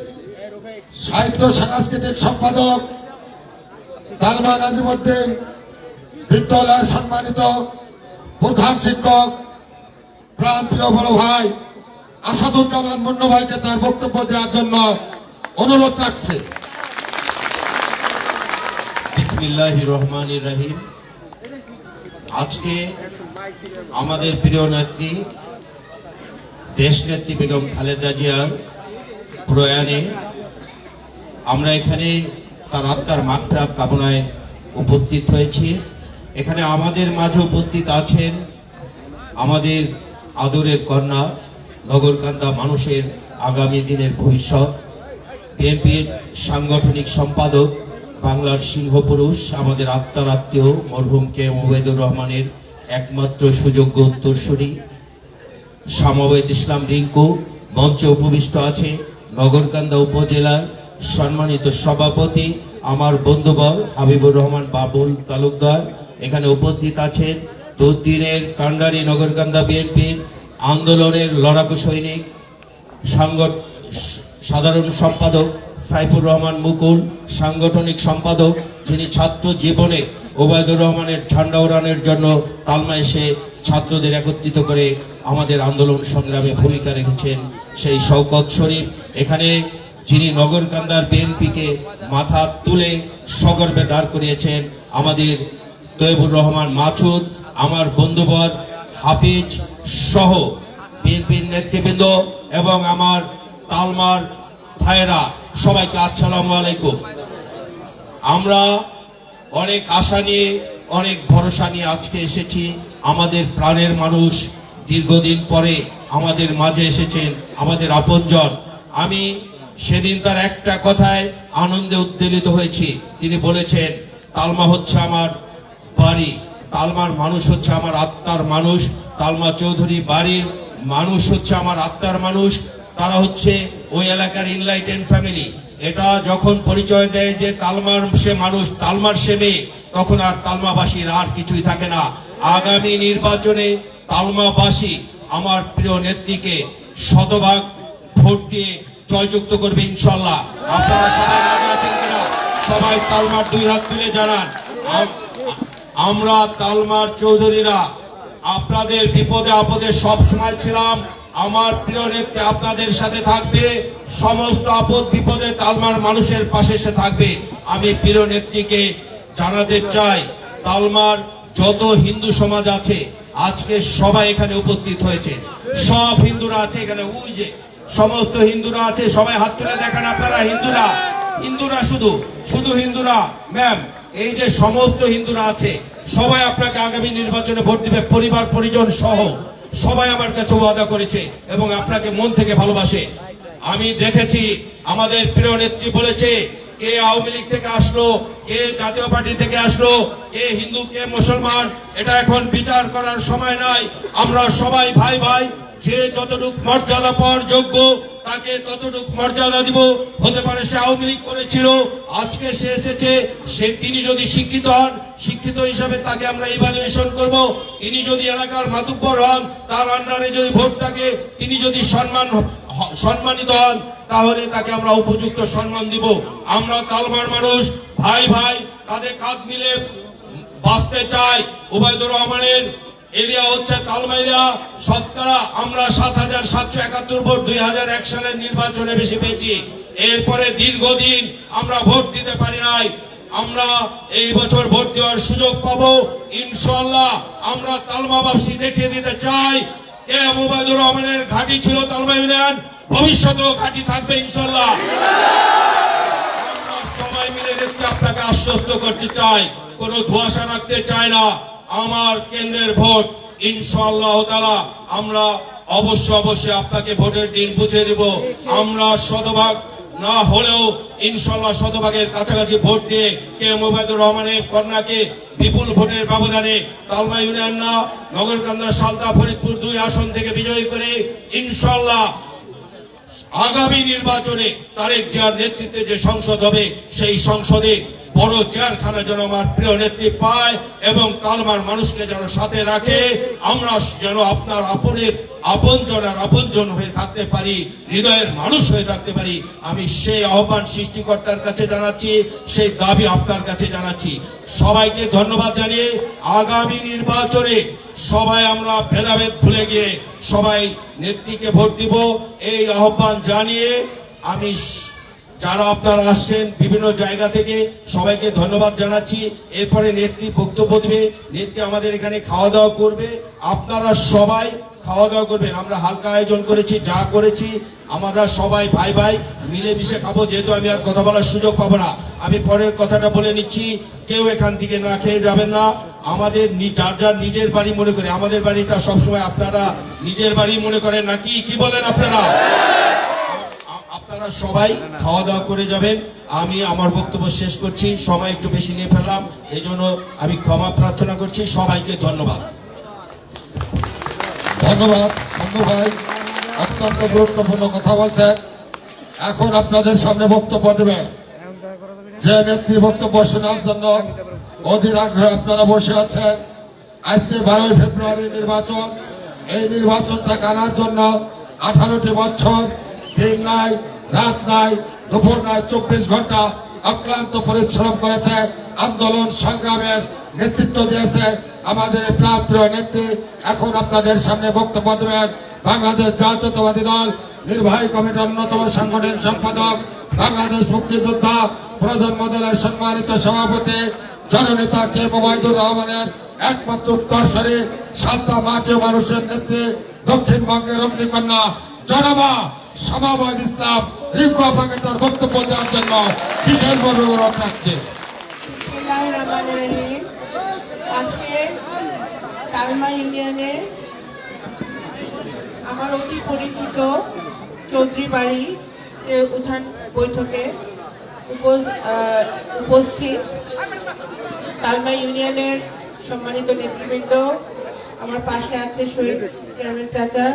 Speaker 2: সাহিত্য সাংস্কৃতিক সম্পাদক তালমা নাজিমউদ্দিন বিদ্যালয়ের সম্মানিত প্রধান শিক্ষক প্রাণপ্রিয় বড় ভাই আসাদুজ্জামান মুন্নু ভাইকে তার বক্তব্য দেওয়ার জন্য অনুরোধ রাখছে।
Speaker 9: বিসমিল্লাহির রহমানির রহিম। আজকে আমাদের প্রিয় নেত্রী দেশনেত্রী বেগম খালেদা জিয়ার প্রয়াণে আমরা এখানে তার আত্মার মাগফিরাত কামনায় উপস্থিত হয়েছি। এখানে আমাদের মাঝে উপস্থিত আছেন আমাদের আদরের কন্যা, নগরকান্দা মানুষের আগামী দিনের ভবিষ্যৎ, বিএনপির সাংগঠনিক সম্পাদক, বাংলার সিংহপুরুষ, আমাদের আত্মার আত্মীয় মরহুম কে ওবায়দুর রহমানের একমাত্র সুযোগ্য উত্তরসূরি সমবেত ইসলাম রিঙ্কু। মঞ্চে উপবিষ্ট আছে নগরকান্দা উপজেলার সম্মানিত সভাপতি আমার বন্ধুবর হাবিবুর রহমান বাবুল তালুকদার। এখানে উপস্থিত আছেন দুদিনের কান্ডারি নগরকান্দা বিএনপির আন্দোলনের লড়াকু সৈনিক সাধারণ সম্পাদক সাইফুর রহমান মুকুল, সাংগঠনিক সম্পাদক যিনি ছাত্র জীবনে ওবায়দুর রহমানের ঝান্ডা উড়ানোর জন্য তালমা এসে ছাত্রদের একত্রিত করে আমাদের আন্দোলন সংগ্রামে ভূমিকা রেখেছেন সেই শওকত শরীফ। এখানে যিনি নগরকান্দার বিএনপিকে মাথা তুলে সগর্বে দাঁড় করিয়েছেন আমাদের তৈবুর রহমান মাসুদ, আমার বন্ধুবর হাফিজ সহ বিএনপির নেতৃবৃন্দ এবং আমার তালমার ভাইয়েরা সবাইকে আসসালামু আলাইকুম। আমরা অনেক আশা নিয়ে, অনেক ভরসা নিয়ে আজকে এসেছি। আমাদের প্রাণের মানুষ দীর্ঘদিন পরে আমাদের মাঝে এসেছেন, আমাদের আপনজন। আমি সেদিন তার একটা কথায় আনন্দে উদ্বেলিত হয়েছি। তিনি বলেছেন তালমা হচ্ছে আমার বাড়ি, তালমার মানুষ হচ্ছে আমার আত্মার মানুষ, তালমা চৌধুরী বাড়ির মানুষ হচ্ছে আমার আত্মার মানুষ, তারা হচ্ছে ওই এলাকার ইনলাইটেন ফ্যামিলি। এটা যখন পরিচয় দেয় যে তালমার সে মানুষ, তালমার সে মেয়ে, তখন আর তালমাবাসীর আর কিছুই থাকে না। আগামী নির্বাচনে তালমাবাসী আমার প্রিয় নেত্রীকে শতভাগ ভোট দিয়ে জয়যুক্ত করবে ইনশাল্লাহ। আপনারা সবাই রাজি আছেন কিনা? সবাই তালমার দুই হাত তুলে জানান। আমরা তালমার চৌধুরীরা আপনাদের বিপদে আপদে সব সময় ছিলাম। আমার প্রিয় নেত্রী আপনাদের সাথে থাকবে, সমস্ত আপদ বিপদে তালমার মানুষের পাশে এসে থাকবে। আমি প্রিয় নেত্রীকে জানাতে চাই তালমার যত হিন্দু সমাজ আছে আজকে সবাই এখানে উপস্থিত হয়েছে, সব হিন্দুরা আছে এখানে, ওই যে সমস্ত হিন্দুরা আছে, সবাই হাত তুলে দেখান আপনারা। হিন্দুরা, হিন্দুরা শুধু শুধু হিন্দুরা ম্যাম, এই যে সমস্ত হিন্দুরা আছে সবাই আপনাকে আগামী নির্বাচনে ভোট দিবে, পরিবার পরিজন সহ সবাই আমার কাছে ওয়াদা করেছে এবং আপনাকে মন থেকে ভালোবাসে। আমি দেখেছি আমাদের প্রিয় নেত্রী বলেছে কে আওয়ামী লীগ থেকে আসলো, কে জাতীয় পার্টি থেকে আসলো, কে হিন্দু কে মুসলমান, এটা এখন বিচার করার সময় নাই। আমরা সবাই ভাই ভাই, যে যতটুকু মর্যাদা পাওয়ার যোগ্য তাকে ততটুকু মর্যাদা দিব। হতে পারে সে আওয়ামী লীগ করেছিল, আজকে সে এসেছে, সে তিনি যদি শিক্ষিত হন, শিক্ষিত হিসাবে তাকে আমরা ইভালুয়েশন করব। তিনি যদি এলাকার মাতুব্বর হন, তার আন্ডারে যদি ভোট থাকে, তিনি যদি সম্মান সম্মানিত হন তাহলে তাকে আমরা উপযুক্ত সম্মান দিব। আমরা তালমার মানুষ, ভাই ভাই তাদের কাঁধ মিলে বাঁচতে চাই। ওবায়দুর রহমানের এরিয়া হচ্ছে তালমা এরিয়া, শতকরা আমরা ৭,৭৭১ ভোট ২০০১ সালের নির্বাচনে বেশি পেয়েছি। এরপরে দীর্ঘদিন আমরা ভোট দিতে পারি নাই। আমরা এই বছর ভোট দেওয়ার সুযোগ পাবো ইনশাআল্লাহ। আমরা তালমাবাসী দেখিয়ে দিতে চাই ওবায়দুর রহমানের ঘাঁটি ছিল তালমা ইউনিয়ন, ভবিষ্যতেও ঘাঁটি থাকবে ইনশাআল্লাহ। আমরা সবাই মিলে নেত্রী আপনাকে আশ্বস্ত করতে চাই, কোনো ধোঁয়াশা রাখতে চাই না। আমার কেন্দ্রের ভোট ইনশাআল্লাহ তাআলা আমরা অবশ্যই আপনাকে ভোটের দিন বুঝিয়ে দেব। আমরা শতভাগ না হলেও ইনশাআল্লাহ শতভাগের কাছাকাছি ভোট দিয়ে ওবায়দুর রহমানের কন্যাকে বিপুল ভোটের ব্যবধানে তালমা ইউনিয়ন না নগরকান্দা সালতা ফরিদপুর 2 আসন থেকে বিজয়ী করে ইনশাআল্লাহ আগামী নির্বাচনে তারেক জিয়ার নেতৃত্বে যে সংসদ হবে সেই সংসদে বড় চেয়ারখানা যেন আমার প্রিয় নেত্রী পায় এবং তালমার মানুষকে যেন সাথে রাখে। আমরা যেন আপনার আপনজন হয়ে থাকতে পারি, হৃদয়ের মানুষ হয়ে থাকতে পারি। আমি সেই আহ্বান সৃষ্টিকর্তার কাছে জানাচ্ছি, সেই দাবি আপনার কাছে জানাচ্ছি। সবাইকে ধন্যবাদ জানিয়ে আগামী নির্বাচনে সবাই আমরা ভেদাভেদ ভুলে গিয়ে সবাই নেত্রীকে ভোট দিব এই আহ্বান জানিয়ে আমি যারা আপনারা আসছেন বিভিন্ন জায়গা থেকে সবাইকে ধন্যবাদ জানাচ্ছি। এরপরে নেত্রী বক্তব্য দেবে, নেত্রী আমাদের এখানে খাওয়া দাওয়া করবে, আপনারা সবাই খাওয়া দাওয়া করবেন। আমরা হালকা আয়োজন করেছি, যা করেছি আমরা সবাই ভাই ভাই মিলেমিশে খাবো। যেহেতু আমি আর কথা বলার সুযোগ পাবো না, আমি পরের কথাটা বলে নিচ্ছি, কেউ এখান থেকে না খেয়ে যাবেন না। আমাদের যার যার নিজের বাড়ি মনে করে, আমাদের বাড়িটা সবসময় আপনারা নিজের বাড়ি মনে করেন নাকি, কি বলেন আপনারা? আপনারা সবাই খাওয়া দাওয়া করে যাবেন। আমি আমার বক্তব্য শেষ করছি, সময় একটু বেশি নিয়ে ফেললাম, এই জন্য আমি ক্ষমা প্রার্থনা করছি। সবাইকে ধন্যবাদ।
Speaker 2: ধন্যবাদ বন্ধু ভাই, অত্যন্ত গুরুত্বপূর্ণ কথা বলছেন। এখন আপনাদের সামনে বক্তব্য দেবে যে নেত্রী বক্তব্য শোনার জন্য অধীর আগ্রহে আপনারা বসে আছেন। আজকে 12ই ফেব্রুয়ারি নির্বাচন, এই নির্বাচনটা আনার জন্য 18টি বছর দিন নাই রাত নাই দুপুর নাই 24 ঘন্টা অক্লান্ত পরিশ্রম করেছে, আন্দোলন সংগ্রামের নেতৃত্ব দিয়েছে আমাদের প্রাণপ্রিয় নেত্রী। এখন আপনাদের সামনে বক্তব্য দেবেন বাংলাদেশ জাতীয়তাবাদী দল নির্বাহী কমিটির অন্যতম সাংগঠনিক সম্পাদক, বাংলাদেশ মুক্তিযোদ্ধা প্রজন্ম দলের সম্মানিত সভাপতি জননেতা ওবায়দুর রহমানের একমাত্র উত্তরসূরি, সালতা মাটিও মানুষের নেত্রী, দক্ষিণবঙ্গের অগ্নিকন্যা জনাবা শামাওয়াত ইসলাম রিকু আপাকে তার বক্তব্য দেওয়ার জন্য বিশেষভাবে অনুরোধ রাখছে।
Speaker 10: আজকে তালমা ইউনিয়নে আমার অতি পরিচিত চৌধুরী বাড়ি উঠান বৈঠকে উপস্থিত তালমা ইউনিয়নের সম্মানিত নেতৃবৃন্দ, আমার পাশে আছে শহীদ চেয়ারম্যান চাচা,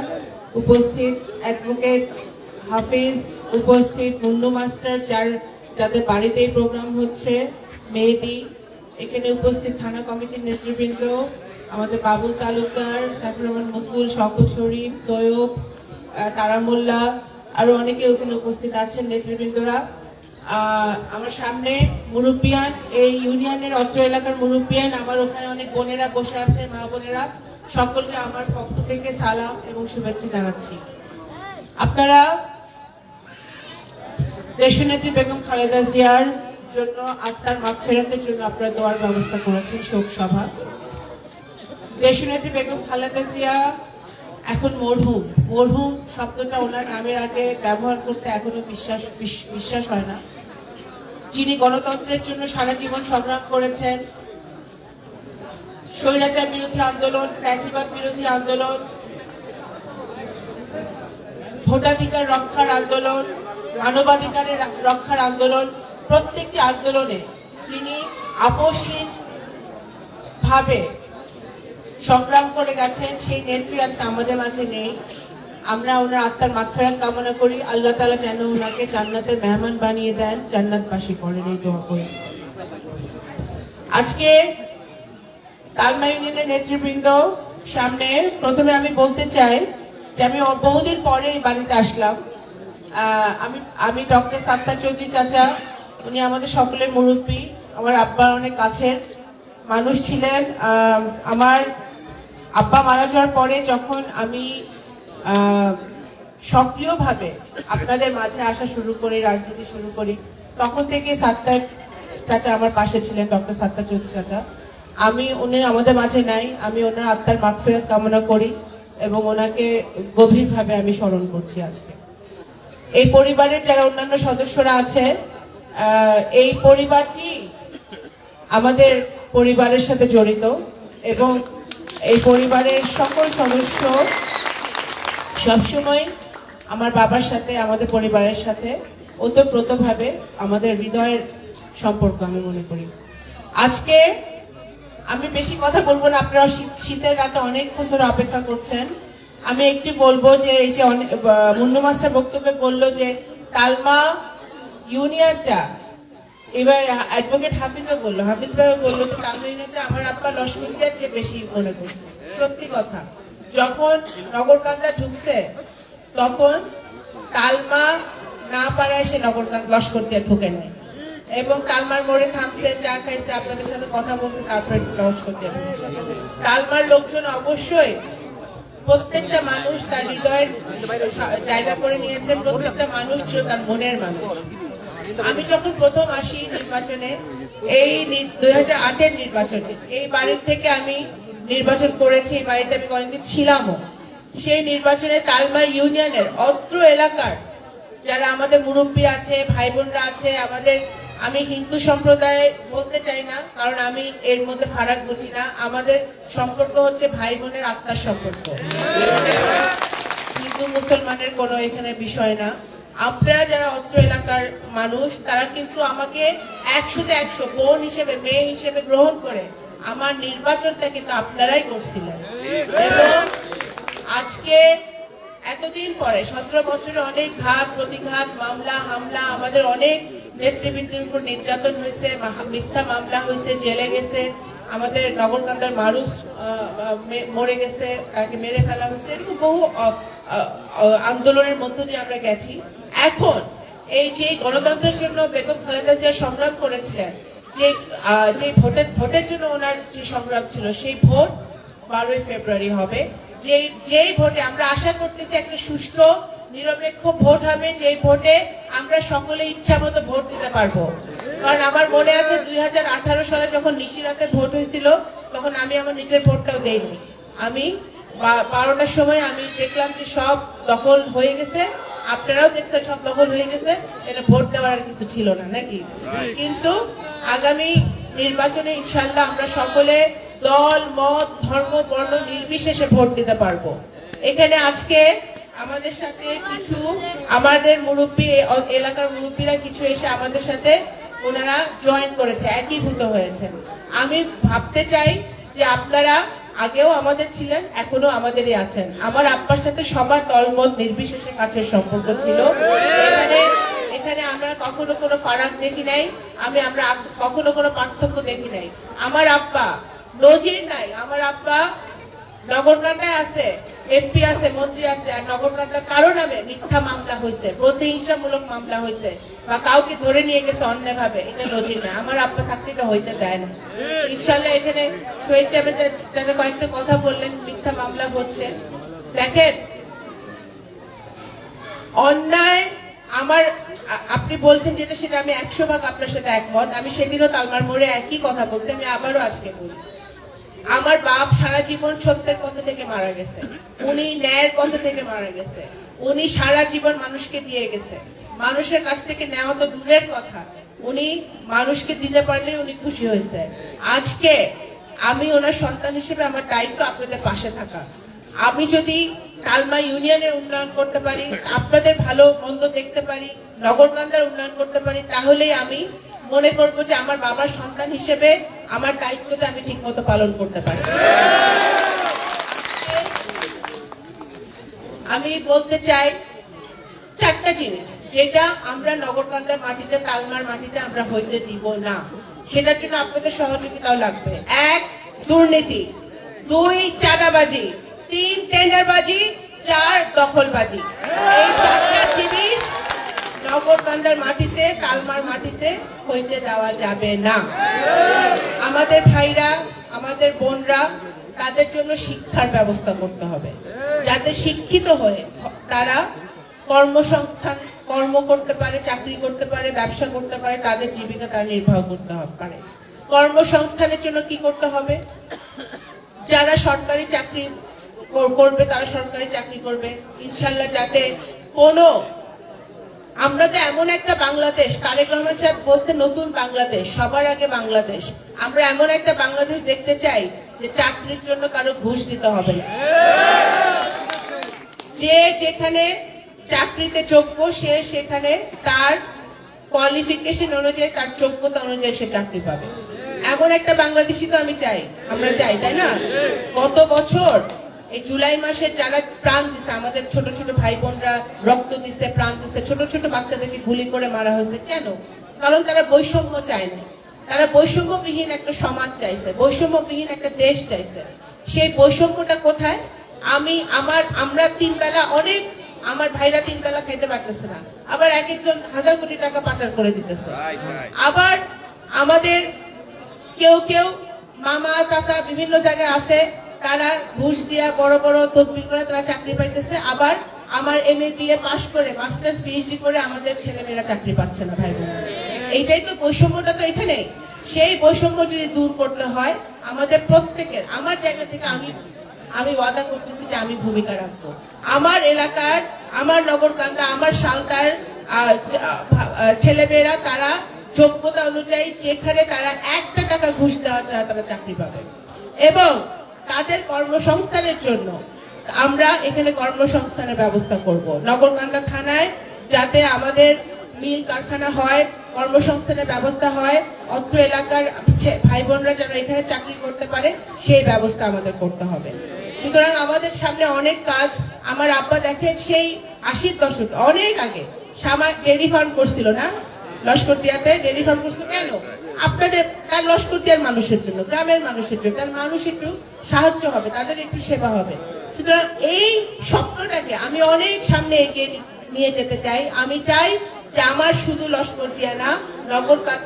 Speaker 10: উপস্থিত অ্যাডভোকেট হাফিজ, উপস্থিত মুন্নু মাস্টার যাদের বাড়িতেই প্রোগ্রাম হচ্ছে, মেহেদি, এখানে উপস্থিত থানা কমিটির নেতৃবৃন্দ, আমাদের বাবুল তালুকদার, সাইফুর রহমান মুকুল, শওকত শরীফ, তৈয়ব, তারা মোল্লা, আরো অনেকে ওখানে উপস্থিত আছেন নেতৃবৃন্দরা। আমার সামনে মুরব্বিয়ান, এই ইউনিয়নের অত্র এলাকার মুরব্বিয়ান, আমার ওখানে অনেক বোনেরা বসে আছে, মা বোনেরা, সকলকে আমার পক্ষ থেকে সালাম এবং শুভেচ্ছা জানাচ্ছি। আপনারা দেশনেত্রী বেগম খালেদা জিয়ার জন্য আত্মার মাগফিরাতের জন্য আপনারা দোয়ার ব্যবস্থা করেছেন, শোক সভা। দেশনেত্রী বেগম খালেদা জিয়া এখন মরহুম শব্দটা ওনার নামের আগে ব্যবহার করতে এখনো বিশ্বাস হয় না। যিনি গণতন্ত্রের জন্য সারা জীবন সংগ্রাম করেছেন, স্বৈরাচার বিরোধী আন্দোলন, ফ্যাসিবাদ বিরোধী আন্দোলন, ভোটাধিকার রক্ষার আন্দোলন, মানবাধিকারের রক্ষার আন্দোলন, প্রত্যেকটি আন্দোলনে যিনি আপোষহীন ভাবে সংগ্রাম করে গেছেন, সেই নেত্রী আজকে আমাদের মাঝে নেই। আমরা ওনার আত্মার মাগফিরাত কামনা করি, আল্লাহ তাআলা যেন ওনাকে জান্নাতের মেহমান বানিয়ে দেন, জান্নাতবাসী করেন, এই দোয়া করি। আজকে তালমা ইউনিয়নের নেতৃবৃন্দ সামনে প্রথমে আমি বলতে চাই যে আমি বহুদিন পরে এই বাড়িতে আসলাম। আমি ডক্টর সাত্তার চৌধুরী চাচা, উনি আমাদের সকলের মুরব্বী, আমার আব্বার অনেক কাছের মানুষ ছিলেন। আমার আব্বা মারা যাওয়ার পরে যখন আমি সক্রিয়ভাবে আপনাদের মাঝে আসা শুরু করি, রাজনীতি শুরু করি, তখন থেকে সাত্তার চাচা আমার পাশে ছিলেন, ডক্টর সাত্তার চৌধুরী চাচা। উনি আমাদের মাঝে নাই, আমি ওনার আত্মার মাগফিরাত কামনা করি এবং ওনাকে গভীরভাবে আমি স্মরণ করছি আজকে। এই পরিবারের যারা অন্যান্য সদস্যরা আছে, এই পরিবারটি আমাদের পরিবারের সাথে জড়িত এবং এই পরিবারের সকল সদস্য সবসময় আমার বাবার সাথে, আমাদের পরিবারের সাথে ওতপ্রোতভাবে আমাদের হৃদয়ের সম্পর্ক আমি মনে করি। আজকে আমি বেশি কথা বলবো না, আপনারা শীতের রাতে অনেকক্ষণ ধরে অপেক্ষা করছেন। আমি একটু বলবো যে এই যে মুন্নু মাস্টার বক্তব্যে বললো যে তালমা ইউনিয়নটা, এবার অ্যাডভোকেট হাফিজ ভাই বললো যে তালমা ইউনিয়নটা আমার আব্বা লস্করিয়ার চেয়ে বেশি মনে করছে। সত্যি কথা, যখন নগরকান্দা ঢুকছে তখন তালমা না পারায় সে লস্কর দিয়ে ঢুকে নেয় এবং তালমার মোড়ে থামছে, চা খাইছে, আপনাদের সাথে কথা বলছে, তারপরে লস্কর দিয়ে ঢুকছে। তালমার লোকজন অবশ্যই প্রত্যেকটা মানুষ তার হৃদয়ের জায়গা করে নিয়েছে, প্রত্যেকটা মানুষ ছিল তার মনের মানুষ। আমি যখন প্রথম আসি নির্বাচনে, এই 2008-এর নির্বাচনে, এই বাড়ির থেকে আমি নির্বাচন করেছি, এই বাড়িতে আমি কয়েকদিন ছিলামও। সেই নির্বাচনে তালমা ইউনিয়নের অত্র এলাকার যারা আমাদের মুরব্বী আছে, ভাই বোনরা আছে, আমি হিন্দু সম্প্রদায় বলতে চাই না, কারণ আমি এর মধ্যে ফারাক বুঝি না। আমাদের সম্পর্ক হচ্ছে ভাই বোনের আত্মার সম্পর্ক, হিন্দু মুসলমানের কোনো এখানে বিষয় না। আপনারা যারা অত্র এলাকার মানুষ, তারা কিন্তু আমাকে 100-তে 100 বোন হিসেবে, মেয়ে হিসেবে গ্রহণ করে আমার নির্বাচনটা কিন্তু আপনারাই করছিলেন। এবং আজকে এতদিন পরে 17 বছরে অনেক ঘাত প্রতিঘাত, মামলা হামলা, আমাদের অনেক নেতৃবৃন্দের উপর নির্যাতন হয়েছে, মিথ্যা মামলা হয়েছে, জেলে গেছে, আমাদের নগরকান্দার মানুষ মরে গেছে, তাকে মেরে ফেলা হয়েছে, এরকম বহু আন্দোলনের মধ্য দিয়ে আমরা গেছি। এখন এই যে গণতন্ত্রের জন্য বেগম খালেদা জিয়া সংগ্রাম করেছিলেন, যে ভোটের জন্য ওনার যে সংগ্রাম ছিল, সেই ভোট 12ই ফেব্রুয়ারি হবে। যেই ভোটে আমরা আশা করতেছি একটা সুষ্ঠু নিরপেক্ষ ভোট হবে, যেই ভোটে আমরা সকলে ইচ্ছা মতো ভোট দিতে পারবো। কারণ আমার মনে আছে 2018 সালে যখন নিশিরাতে ভোট হয়েছিল, তখন আমি আমার নিজের ভোটটাও দেইনি। আমি 12টার সময় আমি দেখলাম যে সব দখল হয়ে গেছে, আপনারাও দেখছেন সব দখল হয়ে গেছে, এটা ভোট দেওয়ার আর কিছু ছিল না, নাকি? কিন্তু আগামী নির্বাচনে ইনশাল্লাহ আমরা সকলে দল মত ধর্ম বর্ণ নির্বিশেষে ভোট দিতে পারবো। এখানে আজকে আমাদের সাথে কিছু আমাদের মুরব্বী, এলাকার মুরব্বীরা কিছু এসে আমাদের সাথে ওনারা জয়েন করেছে, একীভূত হয়েছেন। আমি ভাবতে চাই যে আপনারা আগেও আমাদের ছিলেন, এখনো আমাদেরই আছেন। আমার আব্বার সাথে সবার দলমত নির্বিশেষে কাছের সম্পর্ক ছিল। এখানে আমরা কখনো কোনো ফারাক দেখি নাই, আমরা কখনো কোনো পার্থক্য দেখি নাই। আমার আব্বা নজির নাই, আমার আব্বা নগরকান্দায় আছে, এমপি আছে, মন্ত্রী আছে, আর নগরকান্দার কারো নামে মিথ্যা মামলা হয়েছে, প্রতিহিংসামূলক মামলা হয়েছে, বা কাউকে ধরে নিয়ে গেছে অন্যভাবে, এটা নজির না। আমার আব্বা থাকতে এটা হইতে দেয় না। ইনশাল্লাহ এখানে শহীদ সাহেবের যারা কয়েকটা কথা বললেন, মিথ্যা মামলা হচ্ছে, দেখেন অন্যায় আপনি বলছেন যেটা, সেটা আমি 100 ভাগ আপনার সাথে একমত। আমি সেদিনও তালমার মোড়ে একই কথা বলছি, আমি আবারও আজকে বলি। আমার বাপ সারা জীবন সত্যের পথে থেকে মারা গেছে, উনি ন্যায়ের পথে থেকে মারা গেছে, উনি সারা জীবন মানুষকে দিয়ে গেছে। মানুষের কাছ থেকে নেওয়া তো দূরের কথা, উনি মানুষকে দিতে পারলে উনি খুশি হয়েছে। আজকে আমি ওনার সন্তান হিসেবে আমার দায়িত্ব আপনাদের পাশে থাকা। আমি যদি তালমা ইউনিয়নের উন্নয়ন করতে পারি, আপনাদের ভালো মন্দ দেখতে পারি, নগরকান্দার উন্নয়ন করতে পারি, তাহলেই আমি মনে করবো যে আমার বাবার সন্তান হিসেবে আমার দায়িত্বটা আমি ঠিক মতো পালন করতে পারি। আমি বলতে চাই 4টা জিনিস, যেটা আমরা নগরকান্দার মাটিতে, তালমার মাটিতে আমরা হইতে দিব না। সেটার জন্য আপনাদের সহযোগিতাও লাগবে। 1, দুর্নীতি; 2, চাঁদাবাজি; 3, টেন্ডারবাজি; 4, দখলবাজি। এই 4টা জিনিস নগরকান্দার মাটিতে, তালমার মাটিতে হইতে দেওয়া যাবে না। আমাদের ভাইরা, আমাদের বোনরা, তাদের জন্য শিক্ষার ব্যবস্থা করতে হবে, যাতে শিক্ষিত হয়ে তারা কর্মসংস্থান, কর্ম করতে পারে, চাকরি করতে পারে, ব্যবসা করতে পারে, তাদের জীবিকা তারা নির্বাহ করতে পারে। কর্মসংস্থানের জন্য কি করতে হবে? যারা সরকারি চাকরি করবে তারা সরকারি চাকরি করবে ইনশাল্লাহ। যাতে কোনো, আমরা তো এমন একটা বাংলাদেশ, তারেক রহমান সাহেব বলতে নতুন বাংলাদেশ, সবার আগে বাংলাদেশ। আমরা এমন একটা বাংলাদেশ দেখতে চাই যে চাকরির জন্য কারো ঘুষ দিতে হবে না, যে যেখানে চাকরিতে যোগ্য সে সেখানে তার কোয়ালিফিকেশন অনুযায়ী, তার যোগ্যতা অনুযায়ী সে চাকরি পাবে। এমন একটা বাংলাদেশই তো আমি চাই, আমরা চাই, তাই না? গত বছর এই জুলাই মাসে যারা প্রাণ দিছে, আমাদের ছোট ছোট ভাই বোনরা রক্ত দিচ্ছে, প্রাণ দিচ্ছে, ছোট ছোট বাচ্চাদেরকে গুলি করে মারা হয়েছে, কেন? কারণ তারা বৈষম্য চায়নি, তারা বৈষম্যবিহীন একটা সমাজ চাইছে, বৈষম্যবিহীন একটা দেশ চাইছে। সেই বৈষম্যটা কোথায়? আমরা 3 বেলা, অনেক আমার ভাইরা 3 বেলা খাইতে পারতেছে না, আবার এক একজন 1000 কোটি টাকা পাচার করে দিতেছে। আবার আমাদের কেউ কেউ মামা চাচা বিভিন্ন জায়গায় আছে, তারা ঘুষ দিয়া বড় বড় তদবির করে তারা চাকরি পাইতেছে। আবার আমার MA BA পাশ করে, মাস্টার্স PhD করে আমাদের ছেলেমেয়েরা চাকরি পাচ্ছে না, ভাই বোন। এইটাই তো বৈষম্যটা, তো এখানে। সেই বৈষম্য যদি দূর করতে হয় আমাদের প্রত্যেকের, আমার জায়গা থেকে আমি ওয়াদা করতেছি যে আমি ভূমিকা রাখবো। আমার এলাকার, আমার নগরকান্দা, আমার সালতার ছেলেমেয়েরা তারা যোগ্যতা অনুযায়ী যেখানে তারা 1 টাকা ঘুষ দেওয়া ছাড়া তারা চাকরি পাবে, এবং তাদের কর্মসংস্থানের জন্য আমরা এখানে কর্মসংস্থানের ব্যবস্থা করব। নগরকান্দা থানায় যাতে আমাদের মিল কারখানা হয়, কর্মসংস্থানের ব্যবস্থা হয়, অত্র এলাকার ভাই বোনরা যেন এখানে চাকরি করতে পারে সেই ব্যবস্থা আমাদের করতে হবে। সুতরাং আমাদের সামনে অনেক কাজ। আমার আব্বা দেখেন সেই 80-র দশকে, অনেক আগে ডেয়ারি ফার্ম করছিল না, লস্করদিয়াতে ডেয়ারি ফার্ম করছিল। কেন? আপনাদের, তার লস্করদিয়ার মানুষের জন্য, গ্রামের মানুষের জন্য, তার মানুষ একটু সাহায্য হবে, তাদের একটু সেবা হবে। সুতরাং এই স্বপ্নটাকে আমি অনেক সামনে এগিয়ে নিয়ে যেতে চাই। আমি চাই যে আমার শুধু লস্করদিয়া না,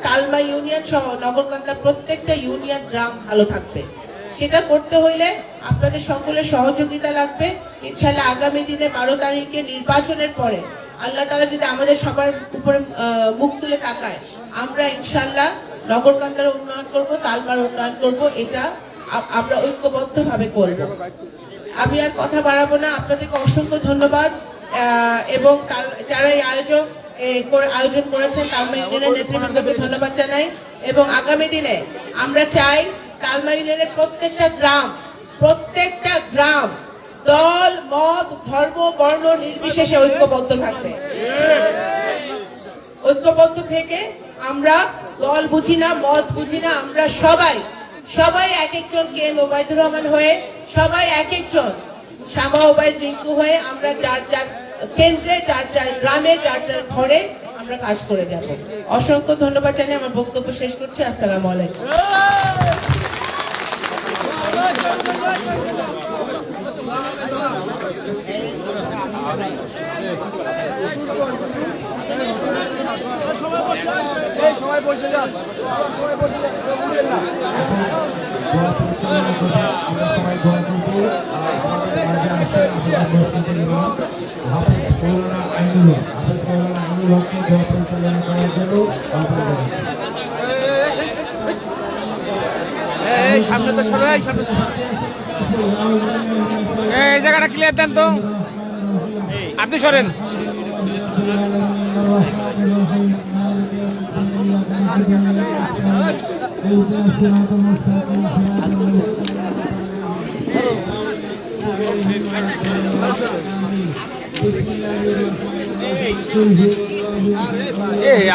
Speaker 10: তালমা ইউনিয়ন সহ নগরকান্দার প্রত্যেকটা ইউনিয়ন, গ্রাম ভালো থাকবে। সেটা করতে হইলে আপনাদের সকলের সহযোগিতা লাগবে। ইনশাআল্লাহ আগামী দিনে 12 তারিখে নির্বাচনের পরে আল্লাহ তাআলা যদি আমাদের সবার উপরে মুখ তুলে তাকায়, আমরা ইনশাআল্লাহ নগরকান্দার উন্নয়ন করব, তালমার উন্নয়ন করব। এটা আমরা ঐক্যবদ্ধভাবে করব। আমি আর কথা বাড়াবো না, আপনাদেরকে অসংখ্য ধন্যবাদ। এবং যারা এই আয়োজন করেছেন তালমা ইউনিয়নের নেতৃবৃন্দকে ধন্যবাদ জানাই। এবং আগামী দিনে আমরা চাই তালমা ইউনিয়নের প্রত্যেকটা গ্রাম দল, মত, ধর্ম, বর্ণ নির্বিশেষে ঐক্যবদ্ধ থাকবে। ঐক্যবদ্ধ থেকে আমরা দল বুঝি না, মত বুঝি না, আমরা সবাই এক একজন KM ওবায়দুর রহমান হয়ে, সবাই এক একজন শামা ওবায়দ রিঙ্কু হয়ে, আমরা যার যার কেন্দ্রে, যার যার গ্রামে, যার যার ঘরে আমরা কাজ করে যাব। অসংখ্য ধন্যবাদ জানিয়ে আমার বক্তব্য শেষ করছি। আসসালামু আলাইকুম।
Speaker 3: সবাই বসে যান। সামনে তো সবাই, সামনে এই জায়গাটা ক্লিয়ার দেন তো, আপনি সরেন।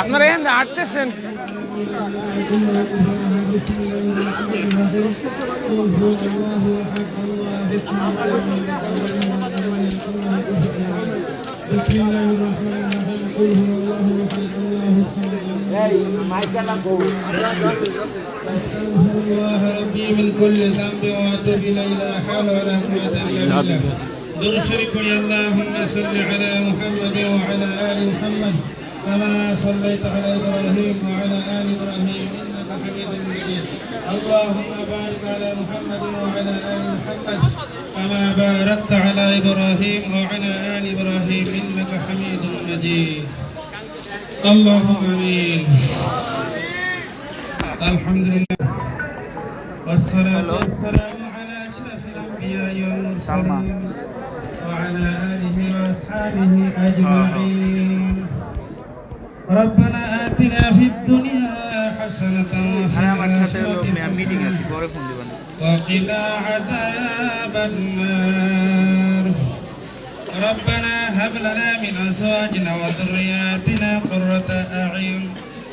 Speaker 3: আপনারা এখানে হাঁটতেছেন।
Speaker 11: من كل ذنب واتوب اليه لا حول ولا قوه الا بالله. درود شريف اللهم صل على محمد وعلى ال محمد كما صليت على إبراهيم وعلى آل إبراهيم إنك حميد مجيد اللهم بارك على محمد وعلى آل محمد كما باركت على إبراهيم وعلى آل إبراهيم إنك حميد مجيد اللهم آمين الحمد لله والصلاة والسلام على أشرف الأنبياء والمرسلين وعلى آله وأصحابه أجمعين ربنا آتنا في الدنيا حسنة وفي الآخرة حسنة وقنا عذاب النار ربنا هب لنا من أزواجنا وذرياتنا قرة أعين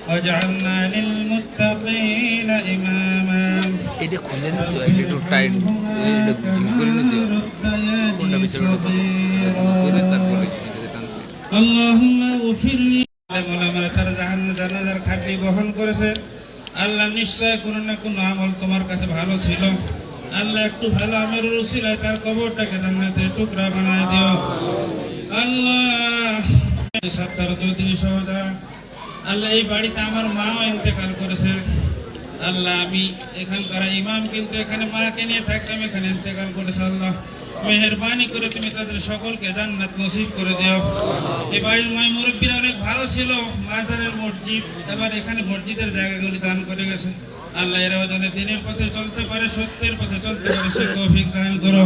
Speaker 11: واجعلنا للمتقين إماما اللهم اغفر لي জানাজার খাটলি বহন করেছে আল্লাহ নিশ্চয় কোনো না কোনো আমল তোমার কাছে ভালো ছিল আল্লাহ একটু ভালো আমের উসিলায় তার কবরটাকে জান্নাতের টুকরা বানায় দিও আল্লাহ সত্তর চৌধুরী সহদা আল্লাহ এই বাড়িতে আমার মাও ইন্তেকাল করেছে আল্লাহ আমি এখানকার ইমাম কিন্তু এখানে মাকে নিয়ে থাকতাম এখানে ইন্তেকাল করেছে আল্লাহ মেহেরবানি করে তুমি তাদের সকলকে জান্নাত নসিব করে দিও এই বাড়ির মাই মুরব্বীরা অনেক ভালো ছিল মাজারের মসজিদ এবার এখানে মসজিদের জায়গাগুলি দান করে গেছে আল্লাহ এরাও যেন দিনের পথে চলতে পারে সত্যের পথে চলতে পারে সে তৌফিক দান করো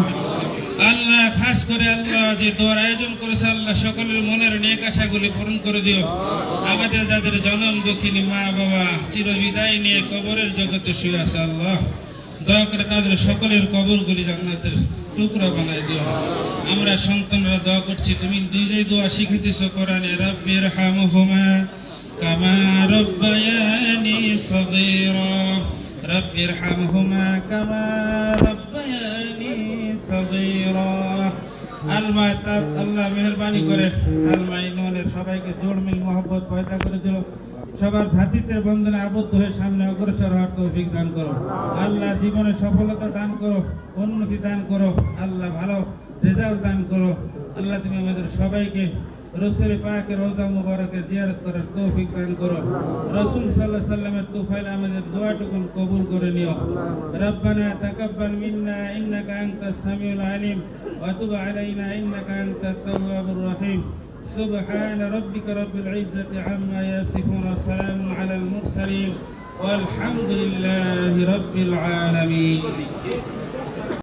Speaker 11: আল্লাহ খাস করে আল্লাহ যে দোয়ার আয়োজন করেছে আল্লাহ সকলের মনের নেক আশাগুলি পূরণ করে দিও আমাদের যাদের জনম দুঃখিনী মা বাবা চিরবিদায় নিয়ে কবরের জগতে শুয়ে আছে আল্লাহ দয়া করে তাদের সকলের কবরগুলি জান্নাতের টুকরা বানায় দিও আমরা সন্তানরা দোয়া করছি তুমি নিজেই দোয়া শিখিতেছো কোরআনে রাব্বির হামহুমা কামা রাব্বায়ানি সগীরা রাব্বির হামহুমা কামা রাব্বায়ানি সগীরা আল্লাহ মেহেরবানি করে আল্লাহ ইনওয়ানের সবাইকে জোড় মিল মোহব্বত পয়দা করে দিল সবার ভ্রাতৃত্বের বন্ধনে আবদ্ধ হয়ে সামনে অগ্রসর হওয়ার তৌফিক দান করো আল্লাহ জীবনে সফলতা দান করো উন্নতি দান করো আল্লাহ ভালো রেজাল্ট দান করো আল্লাহ তুমি আমাদের সবাইকে রসুল পাকের রওজা মুবারকে জিয়ারত করার তৌফিক দান করো রাসূল সাল্লাল্লাহু আলাইহি ওয়াসাল্লামের তুফাইল আমাদের দোয়াটুকু কবুল করে নিও রব্বানা তাকাব্বাল মিন্না ইন্নাকা আনতাস সামিউল আলিম ওয়া তুব আলাইনা ইন্নাকা আনতাত তাওয়াবুর রহিম سبحان ربك رب العزة عما يصفون وسلام على المرسلين والحمد لله رب العالمين